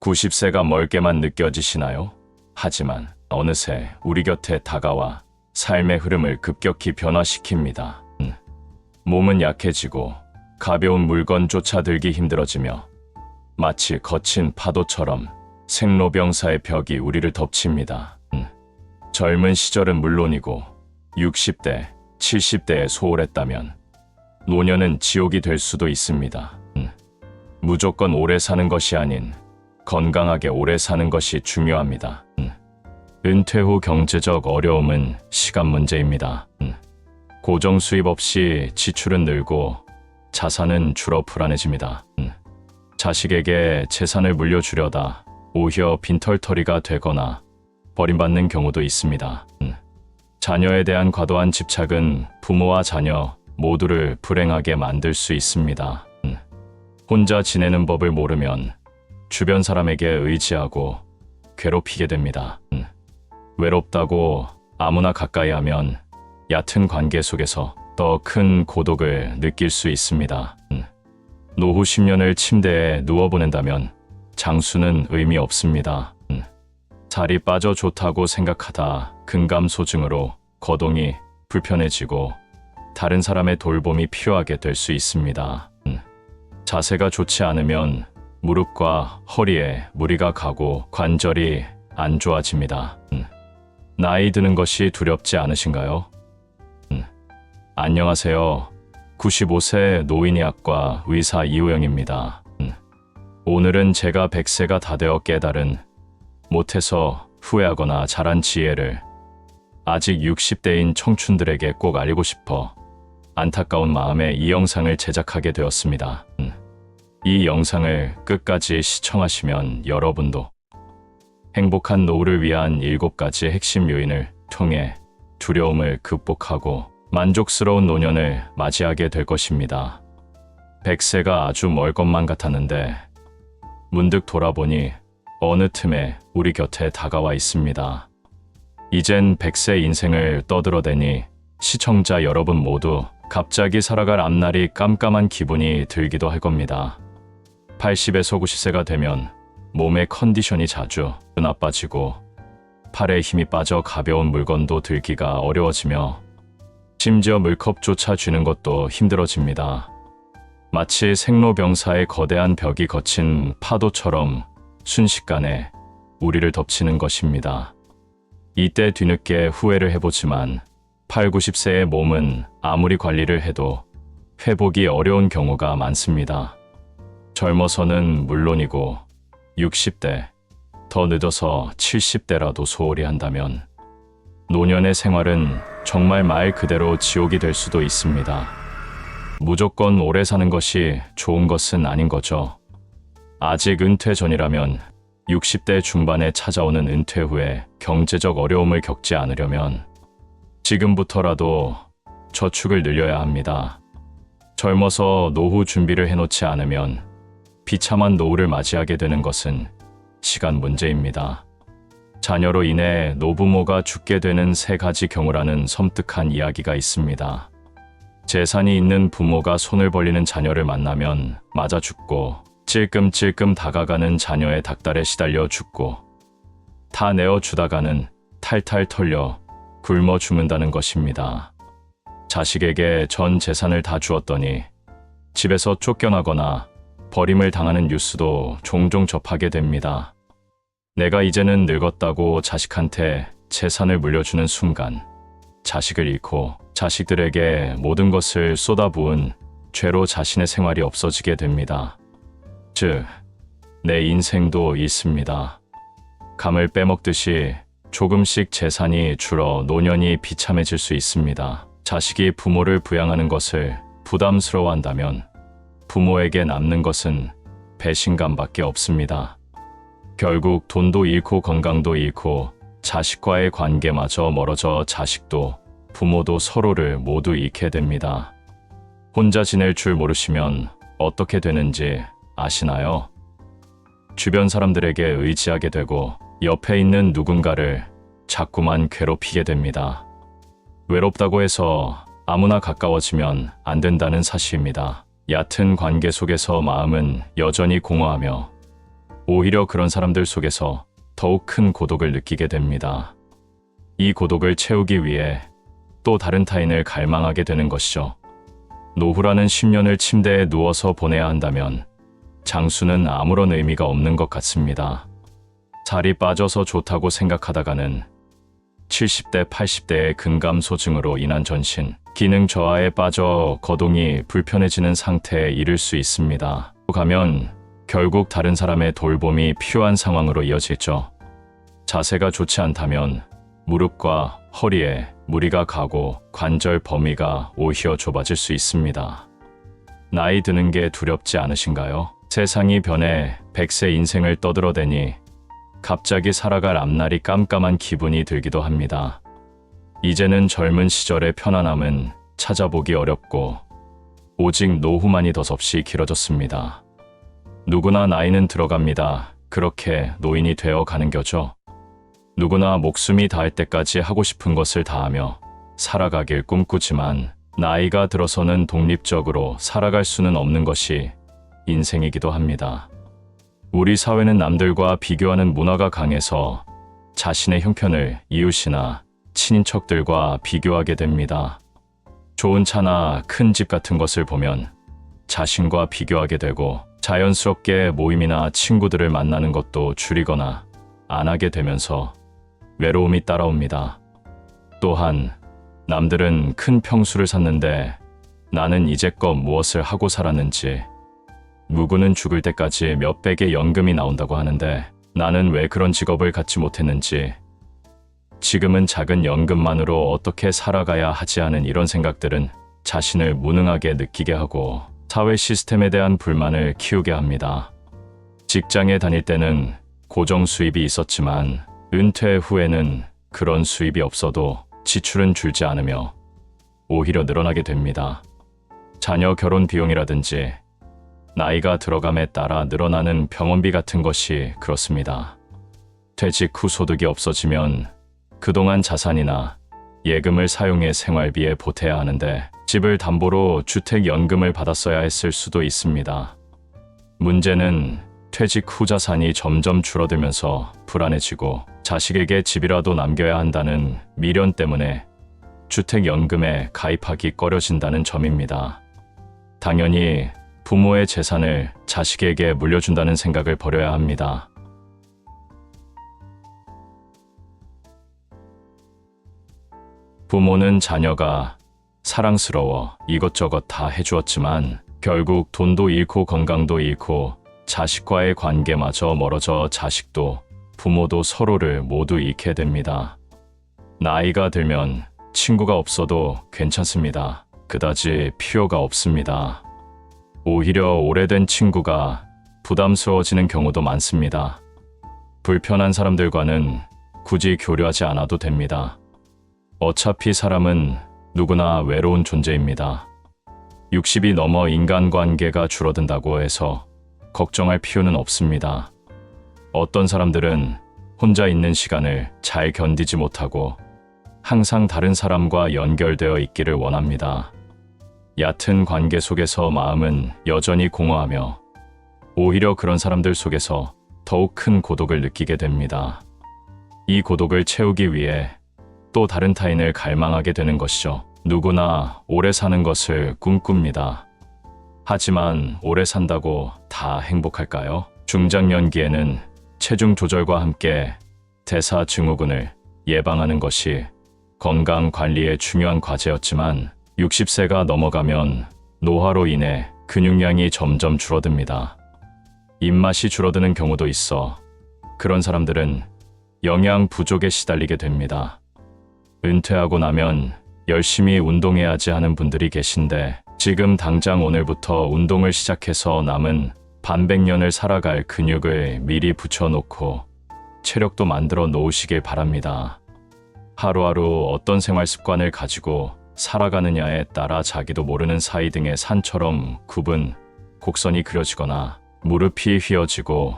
90세가 멀게만 느껴지시나요? 하지만 어느새 우리 곁에 다가와 삶의 흐름을 급격히 변화시킵니다. 몸은 약해지고 가벼운 물건 쫓아들기 힘들어지며 마치 거친 파도처럼 생로병사의 벽이 우리를 덮칩니다. 젊은 시절은 물론이고 60대, 70대에 소홀했다면 노년은 지옥이 될 수도 있습니다. 무조건 오래 사는 것이 아닌 건강하게 오래 사는 것이 중요합니다. 은퇴 후 경제적 어려움은 시간 문제입니다. 고정 수입 없이 지출은 늘고 자산은 줄어 불안해집니다. 자식에게 재산을 물려주려다 오히려 빈털터리가 되거나 버림받는 경우도 있습니다. 자녀에 대한 과도한 집착은 부모와 자녀 모두를 불행하게 만들 수 있습니다. 혼자 지내는 법을 모르면 주변 사람에게 의지하고 괴롭히게 됩니다. 외롭다고 아무나 가까이 하면 얕은 관계 속에서 더 큰 고독을 느낄 수 있습니다. 노후 10년을 침대에 누워 보낸다면 장수는 의미 없습니다. 살이 빠져 좋다고 생각하다 근감소증으로 거동이 불편해지고 다른 사람의 돌봄이 필요하게 될 수 있습니다. 자세가 좋지 않으면 무릎과 허리에 무리가 가고 관절이 안 좋아집니다. 나이 드는 것이 두렵지 않으신가요? 안녕하세요. 95세 노인의학과 의사 이호영입니다. 오늘은 제가 100세가 다 되어 깨달은 못해서 후회하거나 자란 지혜를 아직 60대인 청춘들에게 꼭 알리고 싶어 안타까운 마음에 이 영상을 제작하게 되었습니다. 이 영상을 끝까지 시청하시면 여러분도 행복한 노후를 위한 7가지 핵심 요인을 통해 두려움을 극복하고 만족스러운 노년을 맞이하게 될 것입니다. 100세가 아주 멀 것만 같았는데 문득 돌아보니 어느 틈에 우리 곁에 다가와 있습니다. 이젠 100세 인생을 떠들어대니 시청자 여러분 모두 갑자기 살아갈 앞날이 깜깜한 기분이 들기도 할 겁니다. 80에서 90세가 되면 몸의 컨디션이 자주 나빠지고 팔에 힘이 빠져 가벼운 물건도 들기가 어려워지며 심지어 물컵조차 쥐는 것도 힘들어집니다. 마치 생로병사의 거대한 벽이 거친 파도처럼 순식간에 우리를 덮치는 것입니다. 이때 뒤늦게 후회를 해보지만 8, 90세의 몸은 아무리 관리를 해도 회복이 어려운 경우가 많습니다. 젊어서는 물론이고 60대, 더 늦어서 70대라도 소홀히 한다면 노년의 생활은 정말 말 그대로 지옥이 될 수도 있습니다. 무조건 오래 사는 것이 좋은 것은 아닌 거죠. 아직 은퇴 전이라면 60대 중반에 찾아오는 은퇴 후에 경제적 어려움을 겪지 않으려면 지금부터라도 저축을 늘려야 합니다. 젊어서 노후 준비를 해놓지 않으면 비참한 노후를 맞이하게 되는 것은 시간 문제입니다. 자녀로 인해 노부모가 죽게 되는 3가지 경우라는 섬뜩한 이야기가 있습니다. 재산이 있는 부모가 손을 벌리는 자녀를 만나면 맞아 죽고 찔끔찔끔 다가가는 자녀의 닥달에 시달려 죽고 다 내어주다가는 탈탈 털려 굶어 죽는다는 것입니다. 자식에게 전 재산을 다 주었더니 집에서 쫓겨나거나 버림을 당하는 뉴스도 종종 접하게 됩니다. 내가 이제는 늙었다고 자식한테 재산을 물려주는 순간 자식을 잃고 자식들에게 모든 것을 쏟아부은 죄로 자신의 생활이 없어지게 됩니다. 즉, 내 인생도 잃습니다. 감을 빼먹듯이 조금씩 재산이 줄어 노년이 비참해질 수 있습니다. 자식이 부모를 부양하는 것을 부담스러워한다면 부모에게 남는 것은 배신감밖에 없습니다. 결국 돈도 잃고 건강도 잃고 자식과의 관계마저 멀어져 자식도 부모도 서로를 모두 잃게 됩니다. 혼자 지낼 줄 모르시면 어떻게 되는지 아시나요? 주변 사람들에게 의지하게 되고 옆에 있는 누군가를 자꾸만 괴롭히게 됩니다. 외롭다고 해서 아무나 가까워지면 안 된다는 사실입니다. 얕은 관계 속에서 마음은 여전히 공허하며 오히려 그런 사람들 속에서 더욱 큰 고독을 느끼게 됩니다. 이 고독을 채우기 위해 또 다른 타인을 갈망하게 되는 것이죠. 노후라는 10년을 침대에 누워서 보내야 한다면 장수는 아무런 의미가 없는 것 같습니다. 살이 빠져서 좋다고 생각하다가는 70대, 80대의 근감소증으로 인한 전신, 기능 저하에 빠져 거동이 불편해지는 상태에 이를 수 있습니다. 가면 결국 다른 사람의 돌봄이 필요한 상황으로 이어지죠. 자세가 좋지 않다면 무릎과 허리에 무리가 가고 관절 범위가 오히려 좁아질 수 있습니다. 나이 드는 게 두렵지 않으신가요? 세상이 변해 100세 인생을 떠들어대니 갑자기 살아갈 앞날이 깜깜한 기분이 들기도 합니다. 이제는 젊은 시절의 편안함은 찾아보기 어렵고 오직 노후만이 덧없이 길어졌습니다. 누구나 나이는 들어갑니다. 그렇게 노인이 되어 가는 거죠. 누구나 목숨이 닿을 때까지 하고 싶은 것을 다하며 살아가길 꿈꾸지만 나이가 들어서는 독립적으로 살아갈 수는 없는 것이 인생이기도 합니다. 우리 사회는 남들과 비교하는 문화가 강해서 자신의 형편을 이웃이나 친인척들과 비교하게 됩니다. 좋은 차나 큰 집 같은 것을 보면 자신과 비교하게 되고 자연스럽게 모임이나 친구들을 만나는 것도 줄이거나 안 하게 되면서 외로움이 따라옵니다. 또한 남들은 큰 평수를 샀는데 나는 이제껏 무엇을 하고 살았는지, 누구는 죽을 때까지 몇백의 연금이 나온다고 하는데 나는 왜 그런 직업을 갖지 못했는지, 지금은 작은 연금만으로 어떻게 살아가야 하지 하는 이런 생각들은 자신을 무능하게 느끼게 하고 사회 시스템에 대한 불만을 키우게 합니다. 직장에 다닐 때는 고정 수입이 있었지만 은퇴 후에는 그런 수입이 없어도 지출은 줄지 않으며 오히려 늘어나게 됩니다. 자녀 결혼 비용이라든지 나이가 들어감에 따라 늘어나는 병원비 같은 것이 그렇습니다. 퇴직 후 소득이 없어지면 그동안 자산이나 예금을 사용해 생활비에 보태야 하는데 집을 담보로 주택연금을 받았어야 했을 수도 있습니다. 문제는 퇴직 후 자산이 점점 줄어들면서 불안해지고 자식에게 집이라도 남겨야 한다는 미련 때문에 주택연금에 가입하기 꺼려진다는 점입니다. 당연히 부모의 재산을 자식에게 물려준다는 생각을 버려야 합니다. 부모는 자녀가 사랑스러워 이것저것 다 해주었지만 결국 돈도 잃고 건강도 잃고 자식과의 관계마저 멀어져 자식도 부모도 서로를 모두 잃게 됩니다. 나이가 들면 친구가 없어도 괜찮습니다. 그다지 필요가 없습니다. 오히려 오래된 친구가 부담스러워지는 경우도 많습니다. 불편한 사람들과는 굳이 교류하지 않아도 됩니다. 어차피 사람은 누구나 외로운 존재입니다. 60이 넘어 인간관계가 줄어든다고 해서 걱정할 필요는 없습니다. 어떤 사람들은 혼자 있는 시간을 잘 견디지 못하고 항상 다른 사람과 연결되어 있기를 원합니다. 얕은 관계 속에서 마음은 여전히 공허하며 오히려 그런 사람들 속에서 더욱 큰 고독을 느끼게 됩니다. 이 고독을 채우기 위해 또 다른 타인을 갈망하게 되는 것이죠. 누구나 오래 사는 것을 꿈꿉니다. 하지만 오래 산다고 다 행복할까요? 중장년기에는 체중 조절과 함께 대사증후군을 예방하는 것이 건강 관리의 중요한 과제였지만 60세가 넘어가면 노화로 인해 근육량이 점점 줄어듭니다. 입맛이 줄어드는 경우도 있어 그런 사람들은 영양 부족에 시달리게 됩니다. 은퇴하고 나면 열심히 운동해야지 하는 분들이 계신데 지금 당장 오늘부터 운동을 시작해서 남은 반백년을 살아갈 근육을 미리 붙여놓고 체력도 만들어 놓으시길 바랍니다. 하루하루 어떤 생활 습관을 가지고 살아가느냐에 따라 자기도 모르는 사이 등의 산처럼 굽은 곡선이 그려지거나 무릎이 휘어지고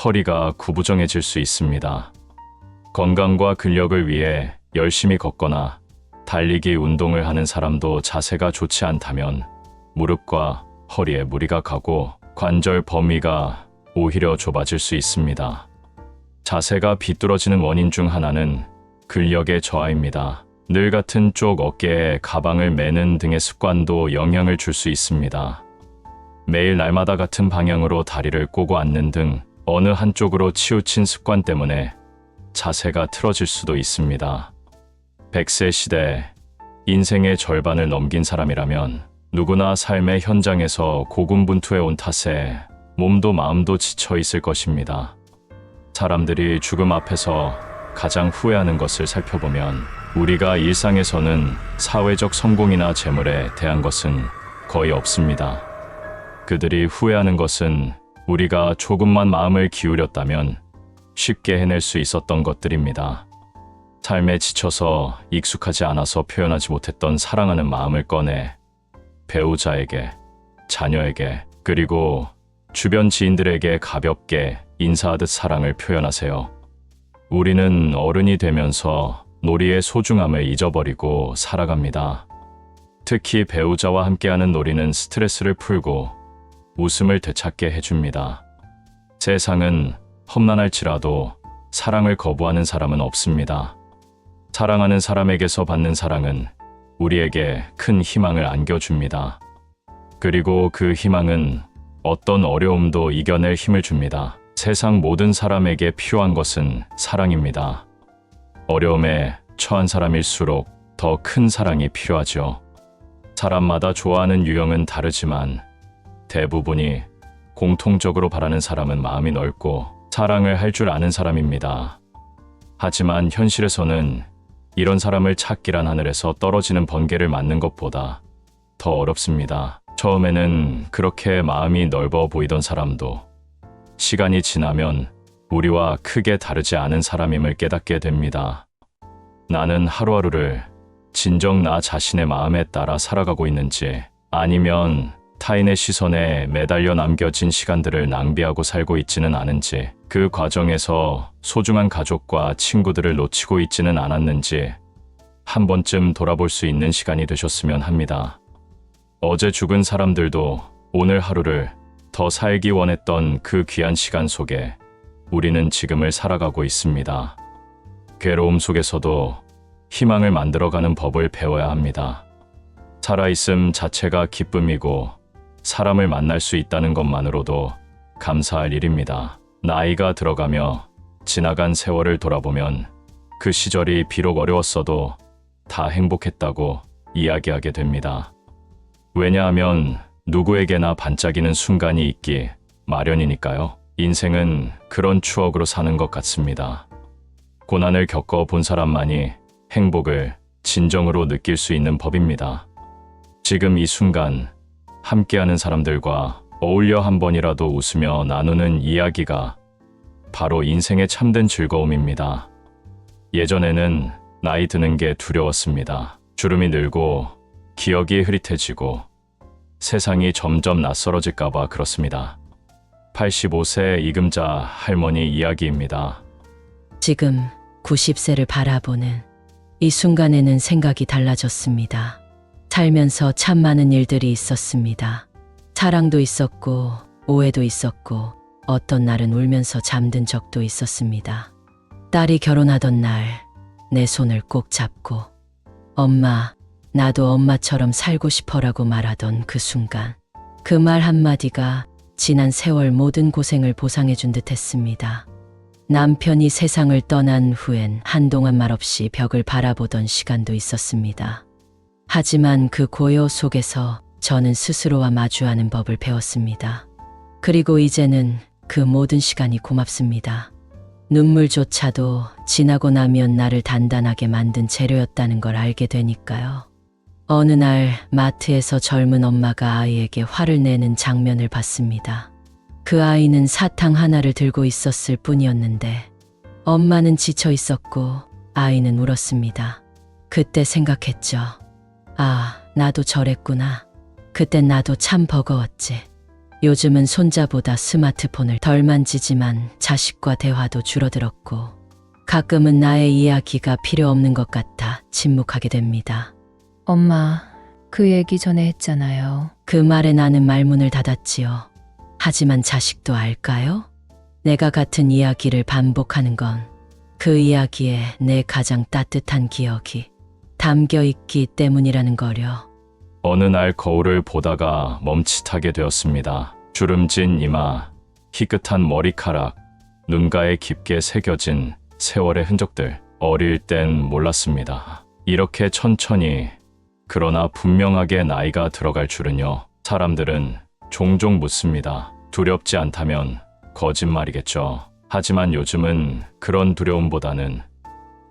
허리가 구부정해질 수 있습니다. 건강과 근력을 위해 열심히 걷거나 달리기 운동을 하는 사람도 자세가 좋지 않다면 무릎과 허리에 무리가 가고 관절 범위가 오히려 좁아질 수 있습니다. 자세가 비뚤어지는 원인 중 하나는 근력의 저하입니다. 늘 같은 쪽 어깨에 가방을 매는 등의 습관도 영향을 줄 수 있습니다. 매일 날마다 같은 방향으로 다리를 꼬고 앉는 등 어느 한쪽으로 치우친 습관 때문에 자세가 틀어질 수도 있습니다. 100세 시대, 인생의 절반을 넘긴 사람이라면 누구나 삶의 현장에서 고군분투해 온 탓에 몸도 마음도 지쳐 있을 것입니다. 사람들이 죽음 앞에서 가장 후회하는 것을 살펴보면 우리가 일상에서는 사회적 성공이나 재물에 대한 것은 거의 없습니다. 그들이 후회하는 것은 우리가 조금만 마음을 기울였다면 쉽게 해낼 수 있었던 것들입니다. 삶에 지쳐서 익숙하지 않아서 표현하지 못했던 사랑하는 마음을 꺼내 배우자에게, 자녀에게, 그리고 주변 지인들에게 가볍게 인사하듯 사랑을 표현하세요. 우리는 어른이 되면서 놀이의 소중함을 잊어버리고 살아갑니다. 특히 배우자와 함께하는 놀이는 스트레스를 풀고 웃음을 되찾게 해줍니다. 세상은 험난할지라도 사랑을 거부하는 사람은 없습니다. 사랑하는 사람에게서 받는 사랑은 우리에게 큰 희망을 안겨줍니다. 그리고 그 희망은 어떤 어려움도 이겨낼 힘을 줍니다. 세상 모든 사람에게 필요한 것은 사랑입니다. 어려움에 처한 사람일수록 더 큰 사랑이 필요하죠. 사람마다 좋아하는 유형은 다르지만 대부분이 공통적으로 바라는 사람은 마음이 넓고 사랑을 할 줄 아는 사람입니다. 하지만 현실에서는 이런 사람을 찾기란 하늘에서 떨어지는 번개를 맞는 것보다 더 어렵습니다. 처음에는 그렇게 마음이 넓어 보이던 사람도 시간이 지나면 우리와 크게 다르지 않은 사람임을 깨닫게 됩니다. 나는 하루하루를 진정 나 자신의 마음에 따라 살아가고 있는지, 아니면 타인의 시선에 매달려 남겨진 시간들을 낭비하고 살고 있지는 않은지, 그 과정에서 소중한 가족과 친구들을 놓치고 있지는 않았는지 한 번쯤 돌아볼 수 있는 시간이 되셨으면 합니다. 어제 죽은 사람들도 오늘 하루를 더 살기 원했던 그 귀한 시간 속에 우리는 지금을 살아가고 있습니다. 괴로움 속에서도 희망을 만들어가는 법을 배워야 합니다. 살아있음 자체가 기쁨이고 사람을 만날 수 있다는 것만으로도 감사할 일입니다. 나이가 들어가며 지나간 세월을 돌아보면 그 시절이 비록 어려웠어도 다 행복했다고 이야기하게 됩니다. 왜냐하면 누구에게나 반짝이는 순간이 있기 마련이니까요. 인생은 그런 추억으로 사는 것 같습니다. 고난을 겪어본 사람만이 행복을 진정으로 느낄 수 있는 법입니다. 지금 이 순간 함께하는 사람들과 어울려 한 번이라도 웃으며 나누는 이야기가 바로 인생의 참된 즐거움입니다. 예전에는 나이 드는 게 두려웠습니다. 주름이 늘고 기억이 흐릿해지고 세상이 점점 낯설어질까봐 그렇습니다. 85세 이금자 할머니 이야기입니다. 지금 90세를 바라보는 이 순간에는 생각이 달라졌습니다. 살면서 참 많은 일들이 있었습니다. 사랑도 있었고 오해도 있었고 어떤 날은 울면서 잠든 적도 있었습니다. 딸이 결혼하던 날 내 손을 꼭 잡고 엄마, 나도 엄마처럼 살고 싶어라고 말하던 그 순간, 그 말 한마디가 지난 세월 모든 고생을 보상해준 듯 했습니다. 남편이 세상을 떠난 후엔 한동안 말없이 벽을 바라보던 시간도 있었습니다. 하지만 그 고요 속에서 저는 스스로와 마주하는 법을 배웠습니다. 그리고 이제는 그 모든 시간이 고맙습니다. 눈물조차도 지나고 나면 나를 단단하게 만든 재료였다는 걸 알게 되니까요. 어느 날 마트에서 젊은 엄마가 아이에게 화를 내는 장면을 봤습니다. 그 아이는 사탕 하나를 들고 있었을 뿐이었는데 엄마는 지쳐 있었고 아이는 울었습니다. 그때 생각했죠. 아, 나도 저랬구나. 그땐 나도 참 버거웠지. 요즘은 손자보다 스마트폰을 덜 만지지만 자식과 대화도 줄어들었고 가끔은 나의 이야기가 필요 없는 것 같아 침묵하게 됩니다. 엄마, 그 얘기 전에 했잖아요. 그 말에 나는 말문을 닫았지요. 하지만 자식도 알까요? 내가 같은 이야기를 반복하는 건 그 이야기에 내 가장 따뜻한 기억이 담겨 있기 때문이라는 거려. 어느 날 거울을 보다가 멈칫하게 되었습니다. 주름진 이마, 희끗한 머리카락, 눈가에 깊게 새겨진 세월의 흔적들. 어릴 땐 몰랐습니다. 이렇게 천천히, 그러나 분명하게 나이가 들어갈 줄은요. 사람들은 종종 묻습니다. 두렵지 않다면 거짓말이겠죠. 하지만 요즘은 그런 두려움보다는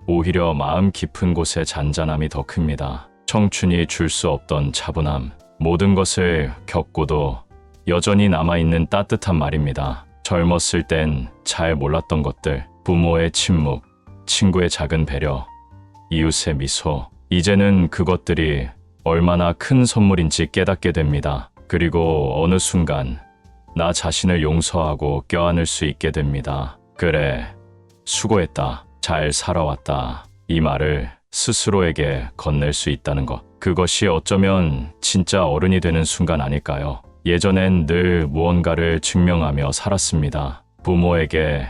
오히려 마음 깊은 곳의 잔잔함이 더 큽니다. 청춘이 줄 수 없던 차분함, 모든 것을 겪고도 여전히 남아있는 따뜻한 말입니다. 젊었을 땐 잘 몰랐던 것들, 부모의 침묵, 친구의 작은 배려, 이웃의 미소, 이제는 그것들이 얼마나 큰 선물인지 깨닫게 됩니다. 그리고 어느 순간 나 자신을 용서하고 껴안을 수 있게 됩니다. 그래, 수고했다, 잘 살아왔다, 이 말을 스스로에게 건넬 수 있다는 것. 그것이 어쩌면 진짜 어른이 되는 순간 아닐까요? 예전엔 늘 무언가를 증명하며 살았습니다. 부모에게,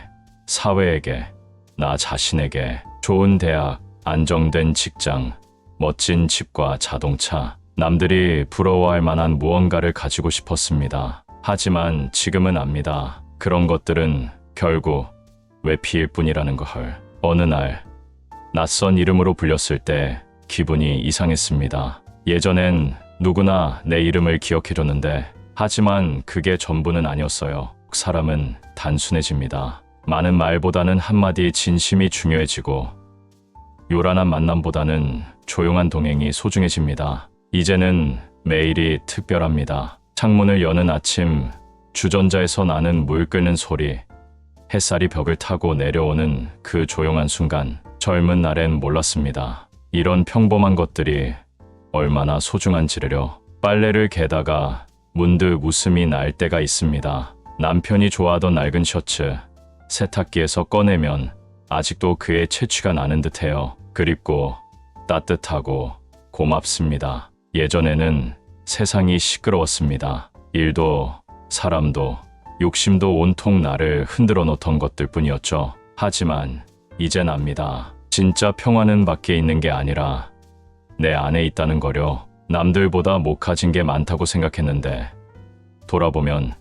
사회에게, 나 자신에게. 좋은 대학, 안정된 직장, 멋진 집과 자동차, 남들이 부러워할 만한 무언가를 가지고 싶었습니다. 하지만 지금은 압니다. 그런 것들은 결국 외피일 뿐이라는 걸. 어느 날 낯선 이름으로 불렸을 때 기분이 이상했습니다. 예전엔 누구나 내 이름을 기억해줬는데, 하지만 그게 전부는 아니었어요. 사람은 단순해집니다. 많은 말보다는 한마디 진심이 중요해지고, 요란한 만남보다는 조용한 동행이 소중해집니다. 이제는 매일이 특별합니다. 창문을 여는 아침, 주전자에서 나는 물 끓는 소리, 햇살이 벽을 타고 내려오는 그 조용한 순간. 젊은 날엔 몰랐습니다. 이런 평범한 것들이 얼마나 소중한지를요. 빨래를 개다가 문득 웃음이 날 때가 있습니다. 남편이 좋아하던 낡은 셔츠, 세탁기에서 꺼내면 아직도 그의 채취가 나는 듯해요. 그립고 따뜻하고 고맙습니다. 예전에는 세상이 시끄러웠습니다. 일도 사람도 욕심도 온통 나를 흔들어 놓던 것들 뿐이었죠. 하지만 이젠 압니다. 진짜 평화는 밖에 있는 게 아니라 내 안에 있다는 거려. 남들보다 못 가진 게 많다고 생각했는데 돌아보면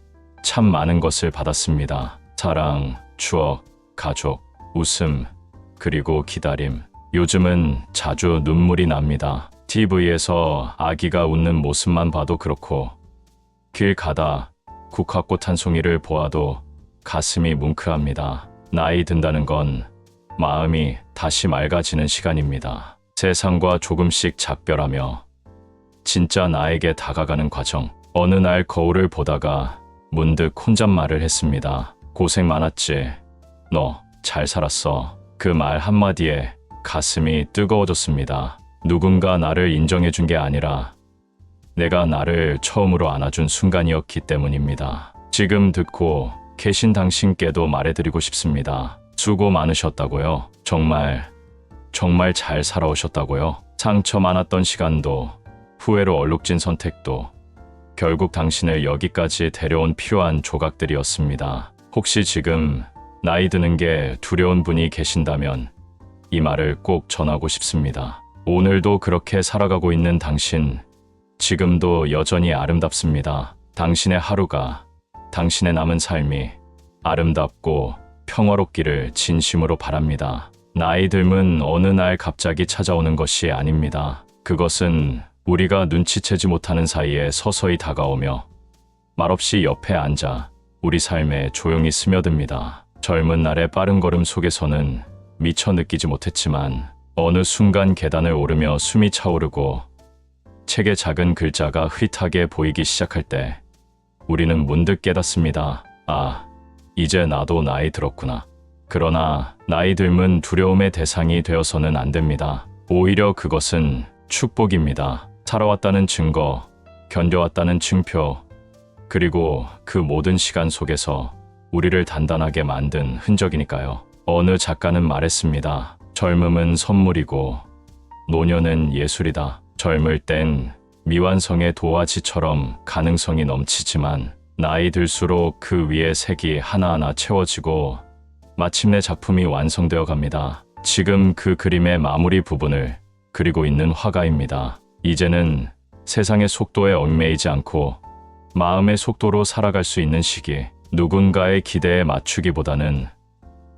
참 많은 것을 받았습니다. 사랑, 추억, 가족, 웃음, 그리고 기다림. 요즘은 자주 눈물이 납니다. TV에서 아기가 웃는 모습만 봐도 그렇고, 길 가다 국화꽃 한 송이를 보아도 가슴이 뭉클합니다. 나이 든다는 건 마음이 다시 맑아지는 시간입니다. 세상과 조금씩 작별하며 진짜 나에게 다가가는 과정. 어느 날 거울을 보다가 문득 혼잣말을 했습니다. 고생 많았지. 너 잘 살았어. 그 말 한마디에 가슴이 뜨거워졌습니다. 누군가 나를 인정해준 게 아니라 내가 나를 처음으로 안아준 순간이었기 때문입니다. 지금 듣고 계신 당신께도 말해드리고 싶습니다. 수고 많으셨다고요. 정말 잘 살아오셨다고요. 상처 많았던 시간도, 후회로 얼룩진 선택도 결국 당신을 여기까지 데려온 필요한 조각들이었습니다. 혹시 지금 나이 드는 게 두려운 분이 계신다면 이 말을 꼭 전하고 싶습니다. 오늘도 그렇게 살아가고 있는 당신, 지금도 여전히 아름답습니다. 당신의 하루가, 당신의 남은 삶이 아름답고 평화롭기를 진심으로 바랍니다. 나이 듦은 어느 날 갑자기 찾아오는 것이 아닙니다. 그것은 우리가 눈치채지 못하는 사이에 서서히 다가오며 말없이 옆에 앉아 우리 삶에 조용히 스며듭니다. 젊은 날의 빠른 걸음 속에서는 미처 느끼지 못했지만 어느 순간 계단을 오르며 숨이 차오르고 책의 작은 글자가 흐릿하게 보이기 시작할 때 우리는 문득 깨닫습니다. 아, 이제 나도 나이 들었구나. 그러나 나이 듦은 두려움의 대상이 되어서는 안 됩니다. 오히려 그것은 축복입니다. 살아왔다는 증거, 견뎌왔다는 증표, 그리고 그 모든 시간 속에서 우리를 단단하게 만든 흔적이니까요. 어느 작가는 말했습니다. 젊음은 선물이고 노년은 예술이다. 젊을 땐 미완성의 도화지처럼 가능성이 넘치지만 나이 들수록 그 위에 색이 하나하나 채워지고 마침내 작품이 완성되어 갑니다. 지금 그 그림의 마무리 부분을 그리고 있는 화가입니다. 이제는 세상의 속도에 얽매이지 않고 마음의 속도로 살아갈 수 있는 시기, 누군가의 기대에 맞추기보다는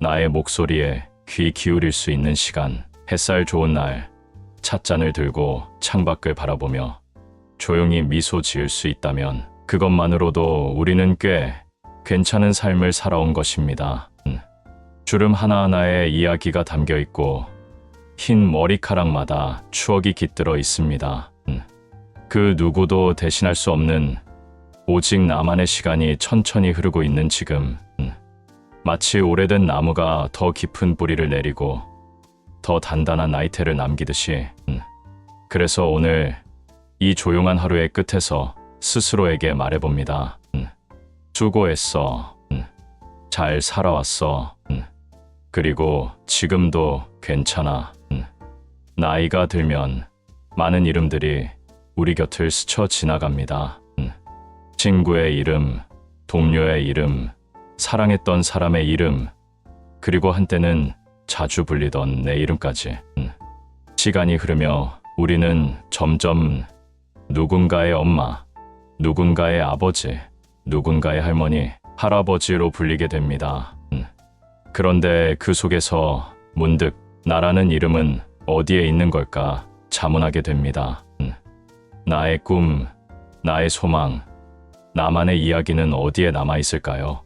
나의 목소리에 귀 기울일 수 있는 시간, 햇살 좋은 날 찻잔을 들고 창밖을 바라보며 조용히 미소 지을 수 있다면 그것만으로도 우리는 꽤 괜찮은 삶을 살아온 것입니다. 주름 하나하나에 이야기가 담겨 있고 흰 머리카락마다 추억이 깃들어 있습니다. 그 누구도 대신할 수 없는 오직 나만의 시간이 천천히 흐르고 있는 지금, 마치 오래된 나무가 더 깊은 뿌리를 내리고 더 단단한 나이테를 남기듯이, 그래서 오늘 이 조용한 하루의 끝에서 스스로에게 말해봅니다. 수고했어. 잘 살아왔어. 그리고 지금도 괜찮아. 나이가 들면 많은 이름들이 우리 곁을 스쳐 지나갑니다. 친구의 이름, 동료의 이름, 사랑했던 사람의 이름, 그리고 한때는 자주 불리던 내 이름까지. 시간이 흐르며 우리는 점점 누군가의 엄마, 누군가의 아버지, 누군가의 할머니, 할아버지로 불리게 됩니다. 그런데 그 속에서 문득 나라는 이름은 어디에 있는 걸까 자문하게 됩니다. 나의 꿈, 나의 소망, 나만의 이야기는 어디에 남아있을까요?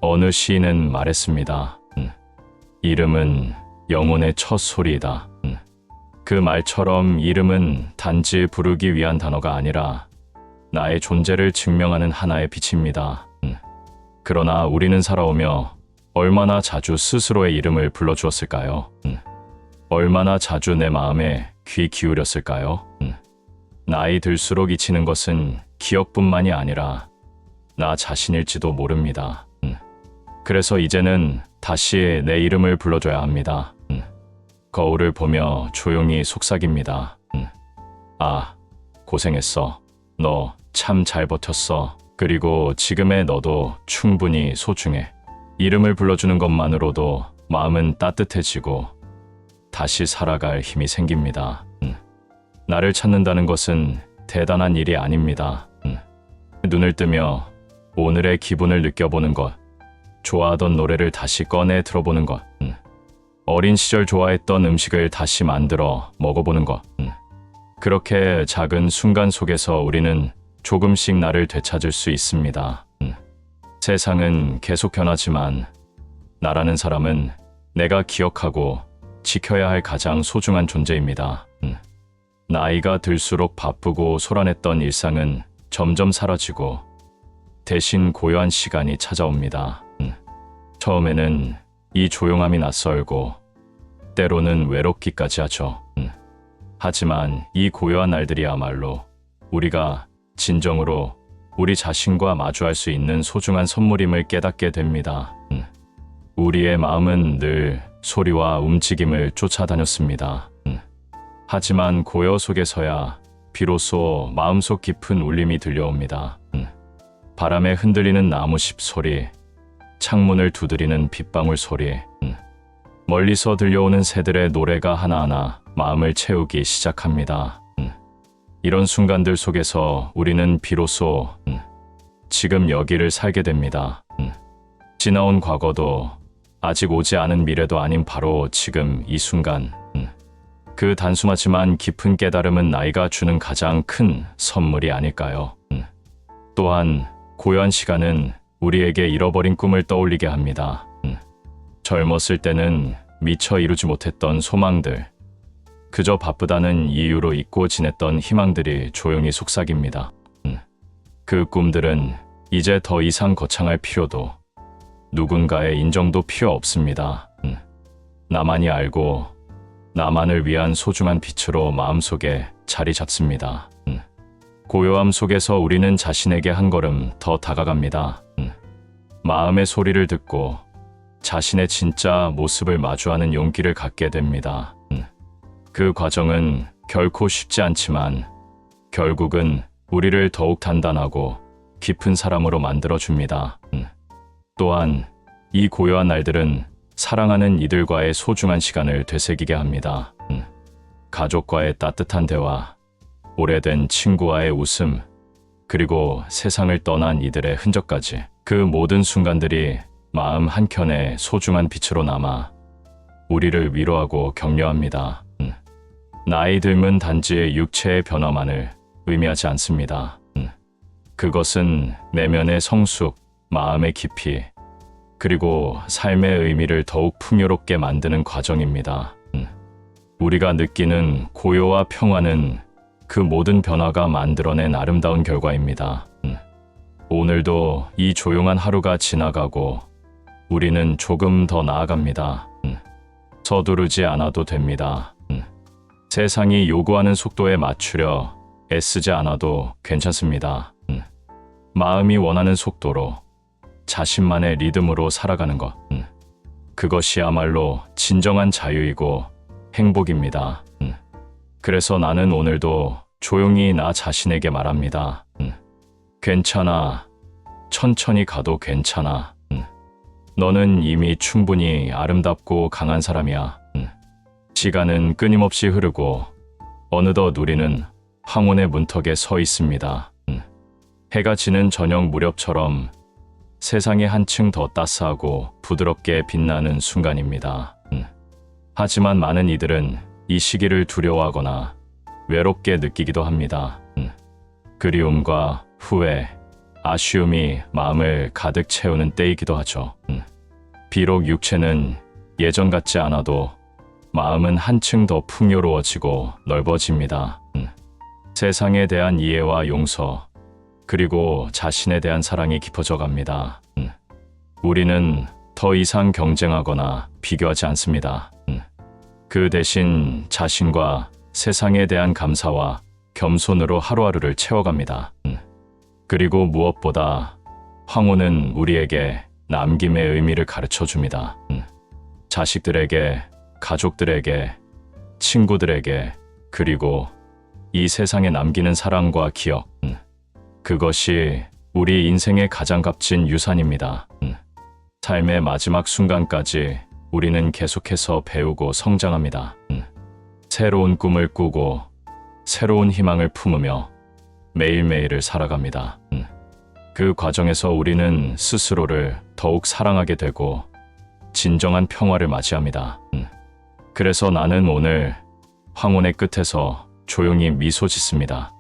어느 시인은 말했습니다. 이름은 영혼의 첫 소리이다. 그 말처럼 이름은 단지 부르기 위한 단어가 아니라 나의 존재를 증명하는 하나의 빛입니다. 그러나 우리는 살아오며 얼마나 자주 스스로의 이름을 불러주었을까요? 얼마나 자주 내 마음에 귀 기울였을까요? 나이 들수록 잊히는 것은 기억뿐만이 아니라 나 자신일지도 모릅니다. 그래서 이제는 다시 내 이름을 불러줘야 합니다. 거울을 보며 조용히 속삭입니다. 아, 고생했어. 너 참 잘 버텼어. 그리고 지금의 너도 충분히 소중해. 이름을 불러주는 것만으로도 마음은 따뜻해지고 다시 살아갈 힘이 생깁니다. 나를 찾는다는 것은 대단한 일이 아닙니다. 눈을 뜨며 오늘의 기분을 느껴보는 것, 좋아하던 노래를 다시 꺼내 들어보는 것, 어린 시절 좋아했던 음식을 다시 만들어 먹어보는 것. 그렇게 작은 순간 속에서 우리는 조금씩 나를 되찾을 수 있습니다. 세상은 계속 변하지만 나라는 사람은 내가 기억하고 지켜야 할 가장 소중한 존재입니다. 나이가 들수록 바쁘고 소란했던 일상은 점점 사라지고 대신 고요한 시간이 찾아옵니다. 처음에는 이 조용함이 낯설고 때로는 외롭기까지 하죠. 하지만 이 고요한 날들이야말로 우리가 진정으로 우리 자신과 마주할 수 있는 소중한 선물임을 깨닫게 됩니다. 우리의 마음은 늘 소리와 움직임을 쫓아다녔습니다. 하지만 고요 속에서야 비로소 마음속 깊은 울림이 들려옵니다. 바람에 흔들리는 나무잎 소리, 창문을 두드리는 빗방울 소리, 멀리서 들려오는 새들의 노래가 하나하나 마음을 채우기 시작합니다. 이런 순간들 속에서 우리는 비로소 지금 여기를 살게 됩니다. 지나온 과거도 아직 오지 않은 미래도 아닌 바로 지금 이 순간. 그 단순하지만 깊은 깨달음은 나이가 주는 가장 큰 선물이 아닐까요? 또한 고요한 시간은 우리에게 잃어버린 꿈을 떠올리게 합니다. 젊었을 때는 미처 이루지 못했던 소망들, 그저 바쁘다는 이유로 잊고 지냈던 희망들이 조용히 속삭입니다. 그 꿈들은 이제 더 이상 거창할 필요도 누군가의 인정도 필요 없습니다. 나만이 알고 나만을 위한 소중한 빛으로 마음속에 자리 잡습니다. 고요함 속에서 우리는 자신에게 한 걸음 더 다가갑니다. 마음의 소리를 듣고 자신의 진짜 모습을 마주하는 용기를 갖게 됩니다. 그 과정은 결코 쉽지 않지만 결국은 우리를 더욱 단단하고 깊은 사람으로 만들어줍니다. 또한 이 고요한 날들은 사랑하는 이들과의 소중한 시간을 되새기게 합니다. 가족과의 따뜻한 대화, 오래된 친구와의 웃음, 그리고 세상을 떠난 이들의 흔적까지 그 모든 순간들이 마음 한켠에 소중한 빛으로 남아 우리를 위로하고 격려합니다. 나이 들면 단지 육체의 변화만을 의미하지 않습니다. 그것은 내면의 성숙, 마음의 깊이, 그리고 삶의 의미를 더욱 풍요롭게 만드는 과정입니다. 우리가 느끼는 고요와 평화는 그 모든 변화가 만들어낸 아름다운 결과입니다. 오늘도 이 조용한 하루가 지나가고 우리는 조금 더 나아갑니다. 서두르지 않아도 됩니다. 세상이 요구하는 속도에 맞추려 애쓰지 않아도 괜찮습니다. 마음이 원하는 속도로 자신만의 리듬으로 살아가는 것. 그것이야말로 진정한 자유이고 행복입니다. 그래서 나는 오늘도 조용히 나 자신에게 말합니다. 괜찮아. 천천히 가도 괜찮아. 너는 이미 충분히 아름답고 강한 사람이야. 시간은 끊임없이 흐르고 어느덧 우리는 황혼의 문턱에 서 있습니다. 해가 지는 저녁 무렵처럼 세상이 한층 더 따스하고 부드럽게 빛나는 순간입니다. 하지만 많은 이들은 이 시기를 두려워하거나 외롭게 느끼기도 합니다. 그리움과 후회, 아쉬움이 마음을 가득 채우는 때이기도 하죠. 비록 육체는 예전 같지 않아도 마음은 한층 더 풍요로워지고 넓어집니다. 세상에 대한 이해와 용서, 그리고 자신에 대한 사랑이 깊어져 갑니다. 우리는 더 이상 경쟁하거나 비교하지 않습니다. 그 대신 자신과 세상에 대한 감사와 겸손으로 하루하루를 채워갑니다. 그리고 무엇보다 황혼은 우리에게 남김의 의미를 가르쳐 줍니다. 자식들에게, 가족들에게, 친구들에게, 그리고 이 세상에 남기는 사랑과 기억. 그것이 우리 인생의 가장 값진 유산입니다. 삶의 마지막 순간까지 우리는 계속해서 배우고 성장합니다. 새로운 꿈을 꾸고 새로운 희망을 품으며 매일매일을 살아갑니다. 그 과정에서 우리는 스스로를 더욱 사랑하게 되고 진정한 평화를 맞이합니다. 그래서 나는 오늘 황혼의 끝에서 조용히 미소 짓습니다.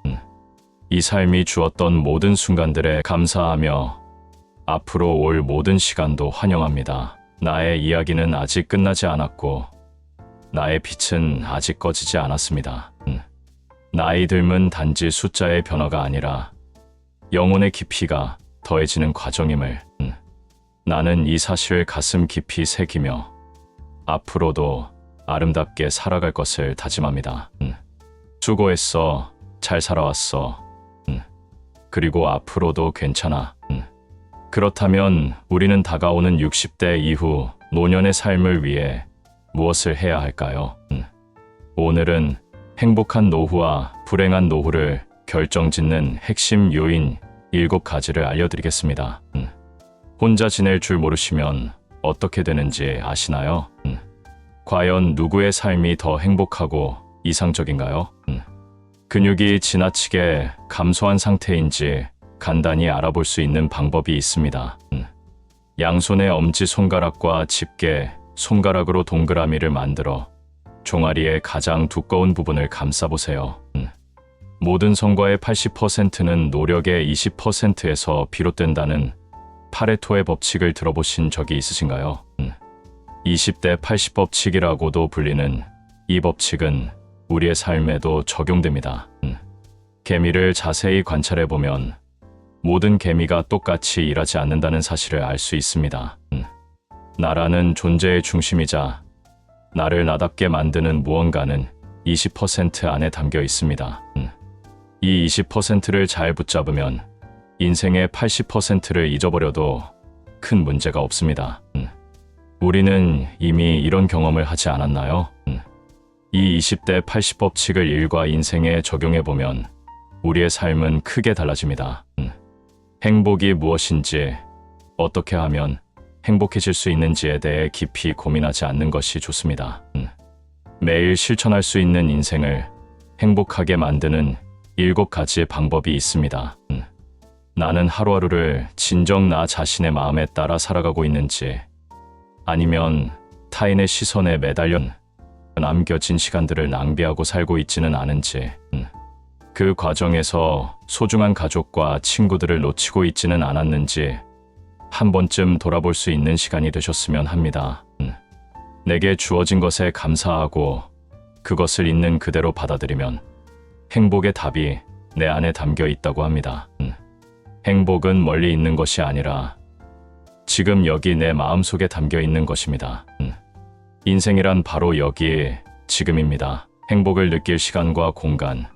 이 삶이 주었던 모든 순간들에 감사하며 앞으로 올 모든 시간도 환영합니다. 나의 이야기는 아직 끝나지 않았고 나의 빛은 아직 꺼지지 않았습니다. 나이 들면 단지 숫자의 변화가 아니라 영혼의 깊이가 더해지는 과정임을 나는 이 사실을 가슴 깊이 새기며 앞으로도 아름답게 살아갈 것을 다짐합니다. 수고했어. 잘 살아왔어. 그리고 앞으로도 괜찮아. 그렇다면 우리는 다가오는 60대 이후 노년의 삶을 위해 무엇을 해야 할까요? 오늘은 행복한 노후와 불행한 노후를 결정짓는 핵심 요인 7가지를 알려드리겠습니다. 혼자 지낼 줄 모르시면 어떻게 되는지 아시나요? 과연 누구의 삶이 더 행복하고 이상적인가요? 근육이 지나치게 감소한 상태인지 간단히 알아볼 수 있는 방법이 있습니다. 양손의 엄지손가락과 집게, 손가락으로 동그라미를 만들어 종아리의 가장 두꺼운 부분을 감싸보세요. 모든 성과의 80%는 노력의 20%에서 비롯된다는 파레토의 법칙을 들어보신 적이 있으신가요? 20대 80 법칙이라고도 불리는 이 법칙은 우리의 삶에도 적용됩니다. 개미를 자세히 관찰해보면 모든 개미가 똑같이 일하지 않는다는 사실을 알 수 있습니다. 나라는 존재의 중심이자 나를 나답게 만드는 무언가는 20% 안에 담겨 있습니다. 이 20%를 잘 붙잡으면 인생의 80%를 잊어버려도 큰 문제가 없습니다. 우리는 이미 이런 경험을 하지 않았나요? 이 20대 80 법칙을 일과 인생에 적용해보면 우리의 삶은 크게 달라집니다. 행복이 무엇인지, 어떻게 하면 행복해질 수 있는지에 대해 깊이 고민하지 않는 것이 좋습니다. 매일 실천할 수 있는 인생을 행복하게 만드는 7가지의 방법이 있습니다. 나는 하루하루를 진정 나 자신의 마음에 따라 살아가고 있는지, 아니면 타인의 시선에 매달려 남겨진 시간들을 낭비하고 살고 있지는 않은지, 그 과정에서 소중한 가족과 친구들을 놓치고 있지는 않았는지 한 번쯤 돌아볼 수 있는 시간이 되셨으면 합니다. 내게 주어진 것에 감사하고 그것을 있는 그대로 받아들이면 행복의 답이 내 안에 담겨 있다고 합니다. 행복은 멀리 있는 것이 아니라 지금 여기 내 마음속에 담겨 있는 것입니다. 인생이란 바로 여기 지금입니다. 행복을 느낄 시간과 공간,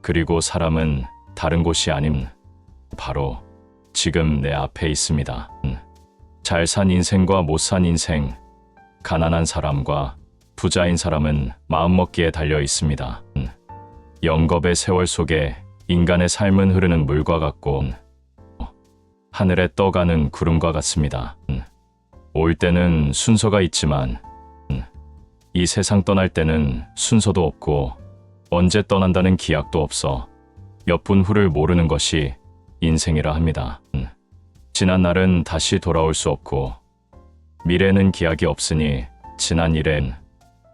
그리고 사람은 다른 곳이 아님 바로 지금 내 앞에 있습니다. 잘 산 인생과 못 산 인생, 가난한 사람과 부자인 사람은 마음먹기에 달려 있습니다. 영겁의 세월 속에 인간의 삶은 흐르는 물과 같고 하늘에 떠가는 구름과 같습니다. 올 때는 순서가 있지만 이 세상 떠날 때는 순서도 없고 언제 떠난다는 기약도 없어 몇 분 후를 모르는 것이 인생이라 합니다. 지난 날은 다시 돌아올 수 없고 미래는 기약이 없으니 지난 일엔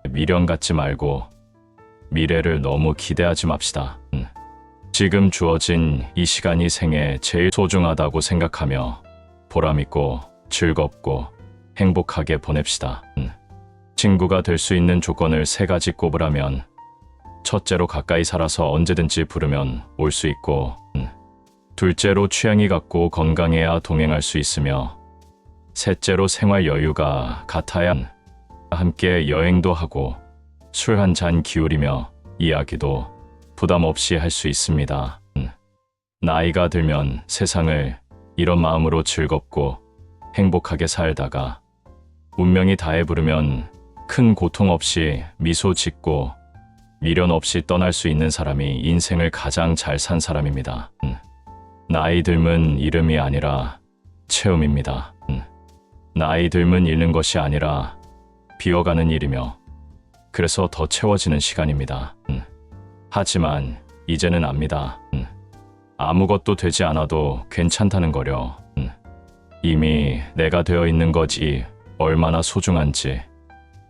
미련 갖지 말고 미래를 너무 기대하지 맙시다. 지금 주어진 이 시간이 생에 제일 소중하다고 생각하며 보람있고 즐겁고 행복하게 보냅시다. 친구가 될 수 있는 조건을 3가지 꼽으라면, 첫째로 가까이 살아서 언제든지 부르면 올 수 있고, 둘째로 취향이 같고 건강해야 동행할 수 있으며, 셋째로 생활 여유가 같아야 함께 여행도 하고 술 한 잔 기울이며 이야기도 부담 없이 할 수 있습니다. 나이가 들면 세상을 이런 마음으로 즐겁고 행복하게 살다가 운명이 닿에 부르면 큰 고통 없이 미소 짓고 미련 없이 떠날 수 있는 사람이 인생을 가장 잘 산 사람입니다. 나이 들면 이름이 아니라 체험입니다. 나이 들면 잃는 것이 아니라 비워가는 일이며, 그래서 더 채워지는 시간입니다. 하지만 이제는 압니다. 아무것도 되지 않아도 괜찮다는 거려. 이미 내가 되어 있는 것이 얼마나 소중한지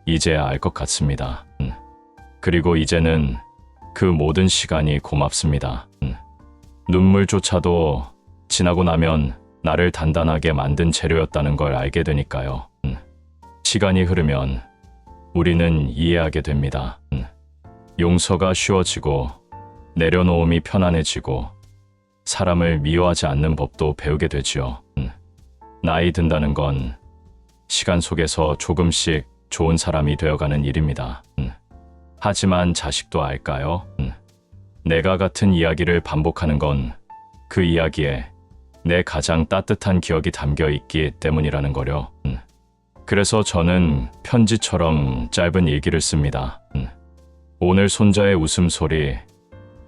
이제야 알 것 같습니다. 그리고 이제는 그 모든 시간이 고맙습니다. 눈물조차도 지나고 나면 나를 단단하게 만든 재료였다는 걸 알게 되니까요. 시간이 흐르면 우리는 이해하게 됩니다. 용서가 쉬워지고 내려놓음이 편안해지고 사람을 미워하지 않는 법도 배우게 되지요. 나이 든다는 건 시간 속에서 조금씩 좋은 사람이 되어가는 일입니다. 하지만 자식도 알까요? 내가 같은 이야기를 반복하는 건 그 이야기에 내 가장 따뜻한 기억이 담겨 있기 때문이라는 거려. 그래서 저는 편지처럼 짧은 일기를 씁니다. 오늘 손자의 웃음소리,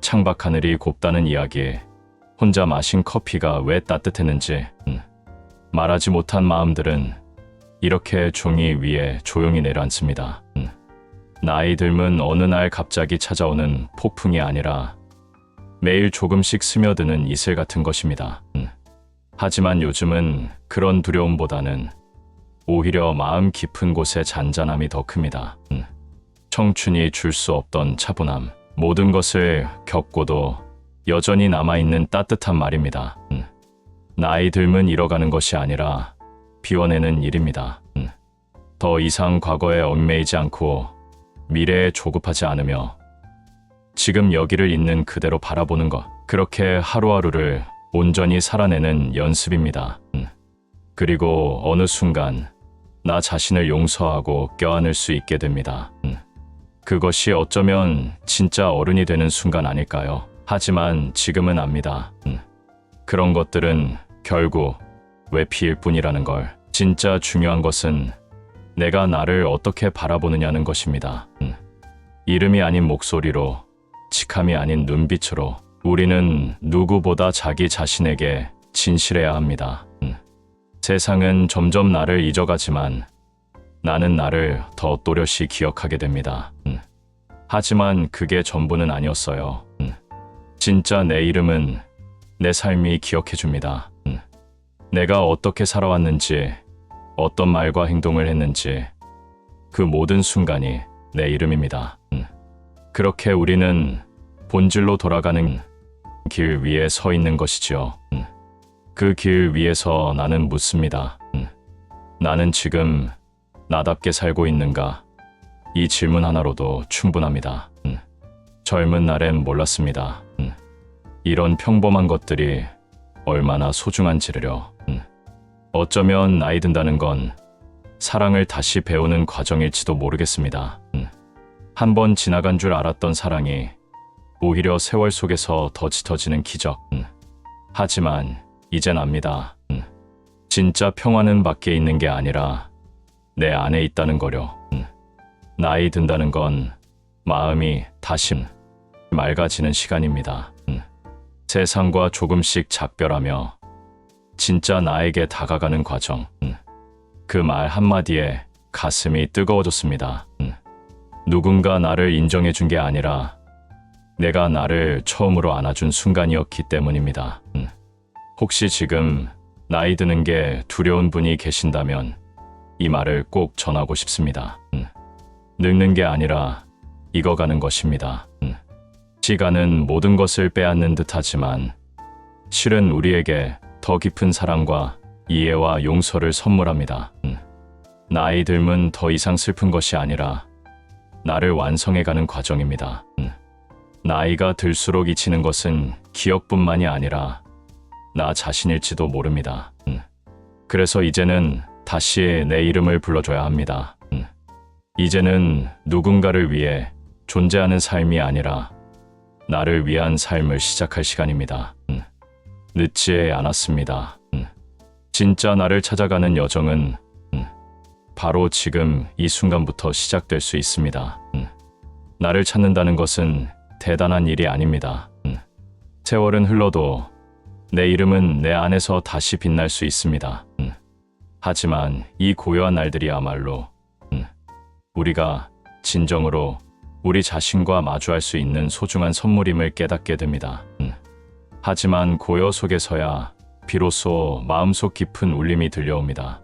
창밖 하늘이 곱다는 이야기, 혼자 마신 커피가 왜 따뜻했는지, 말하지 못한 마음들은 이렇게 종이 위에 조용히 내려앉습니다. 나이 들면 어느 날 갑자기 찾아오는 폭풍이 아니라 매일 조금씩 스며드는 이슬 같은 것입니다. 하지만 요즘은 그런 두려움보다는 오히려 마음 깊은 곳의 잔잔함이 더 큽니다. 청춘이 줄 수 없던 차분함, 모든 것을 겪고도 여전히 남아있는 따뜻한 말입니다. 나이 들면 잃어가는 것이 아니라 비워내는 일입니다. 더 이상 과거에 얽매이지 않고 미래에 조급하지 않으며 지금 여기를 있는 그대로 바라보는 것, 그렇게 하루하루를 온전히 살아내는 연습입니다. 그리고 어느 순간 나 자신을 용서하고 껴안을 수 있게 됩니다. 그것이 어쩌면 진짜 어른이 되는 순간 아닐까요? 하지만 지금은 압니다. 그런 것들은 결국 외피일 뿐이라는 걸. 진짜 중요한 것은 내가 나를 어떻게 바라보느냐는 것입니다. 이름이 아닌 목소리로, 직함이 아닌 눈빛으로 우리는 누구보다 자기 자신에게 진실해야 합니다. 세상은 점점 나를 잊어가지만 나는 나를 더 또렷이 기억하게 됩니다. 하지만 그게 전부는 아니었어요. 진짜 내 이름은 내 삶이 기억해줍니다. 내가 어떻게 살아왔는지, 어떤 말과 행동을 했는지, 그 모든 순간이 내 이름입니다. 그렇게 우리는 본질로 돌아가는 길 위에 서 있는 것이지요. 그 길 위에서 나는 묻습니다. 나는 지금 나답게 살고 있는가? 이 질문 하나로도 충분합니다. 젊은 날엔 몰랐습니다. 이런 평범한 것들이 얼마나 소중한지를요. 어쩌면 나이 든다는 건 사랑을 다시 배우는 과정일지도 모르겠습니다. 한 번 지나간 줄 알았던 사랑이 오히려 세월 속에서 더 짙어지는 기적. 하지만 이젠 압니다. 진짜 평화는 밖에 있는 게 아니라 내 안에 있다는 거려. 나이 든다는 건 마음이 다시 맑아지는 시간입니다. 세상과 조금씩 작별하며 진짜 나에게 다가가는 과정. 그 말 한마디에 가슴이 뜨거워졌습니다. 누군가 나를 인정해 준 게 아니라 내가 나를 처음으로 안아준 순간이었기 때문입니다. 혹시 지금 나이 드는 게 두려운 분이 계신다면 이 말을 꼭 전하고 싶습니다. 늙는 게 아니라 익어가는 것입니다. 시간은 모든 것을 빼앗는 듯하지만 실은 우리에게 더 깊은 사랑과 이해와 용서를 선물합니다. 나이 들면 더 이상 슬픈 것이 아니라 나를 완성해가는 과정입니다. 나이가 들수록 잊히는 것은 기억뿐만이 아니라 나 자신일지도 모릅니다. 그래서 이제는 다시 내 이름을 불러줘야 합니다. 이제는 누군가를 위해 존재하는 삶이 아니라 나를 위한 삶을 시작할 시간입니다. 늦지 않았습니다. 진짜 나를 찾아가는 여정은 바로 지금 이 순간부터 시작될 수 있습니다. 나를 찾는다는 것은 대단한 일이 아닙니다. 세월은 흘러도 내 이름은 내 안에서 다시 빛날 수 있습니다. 하지만 이 고요한 날들이야말로 우리가 진정으로 우리 자신과 마주할 수 있는 소중한 선물임을 깨닫게 됩니다. 하지만 고요 속에서야 비로소 마음속 깊은 울림이 들려옵니다.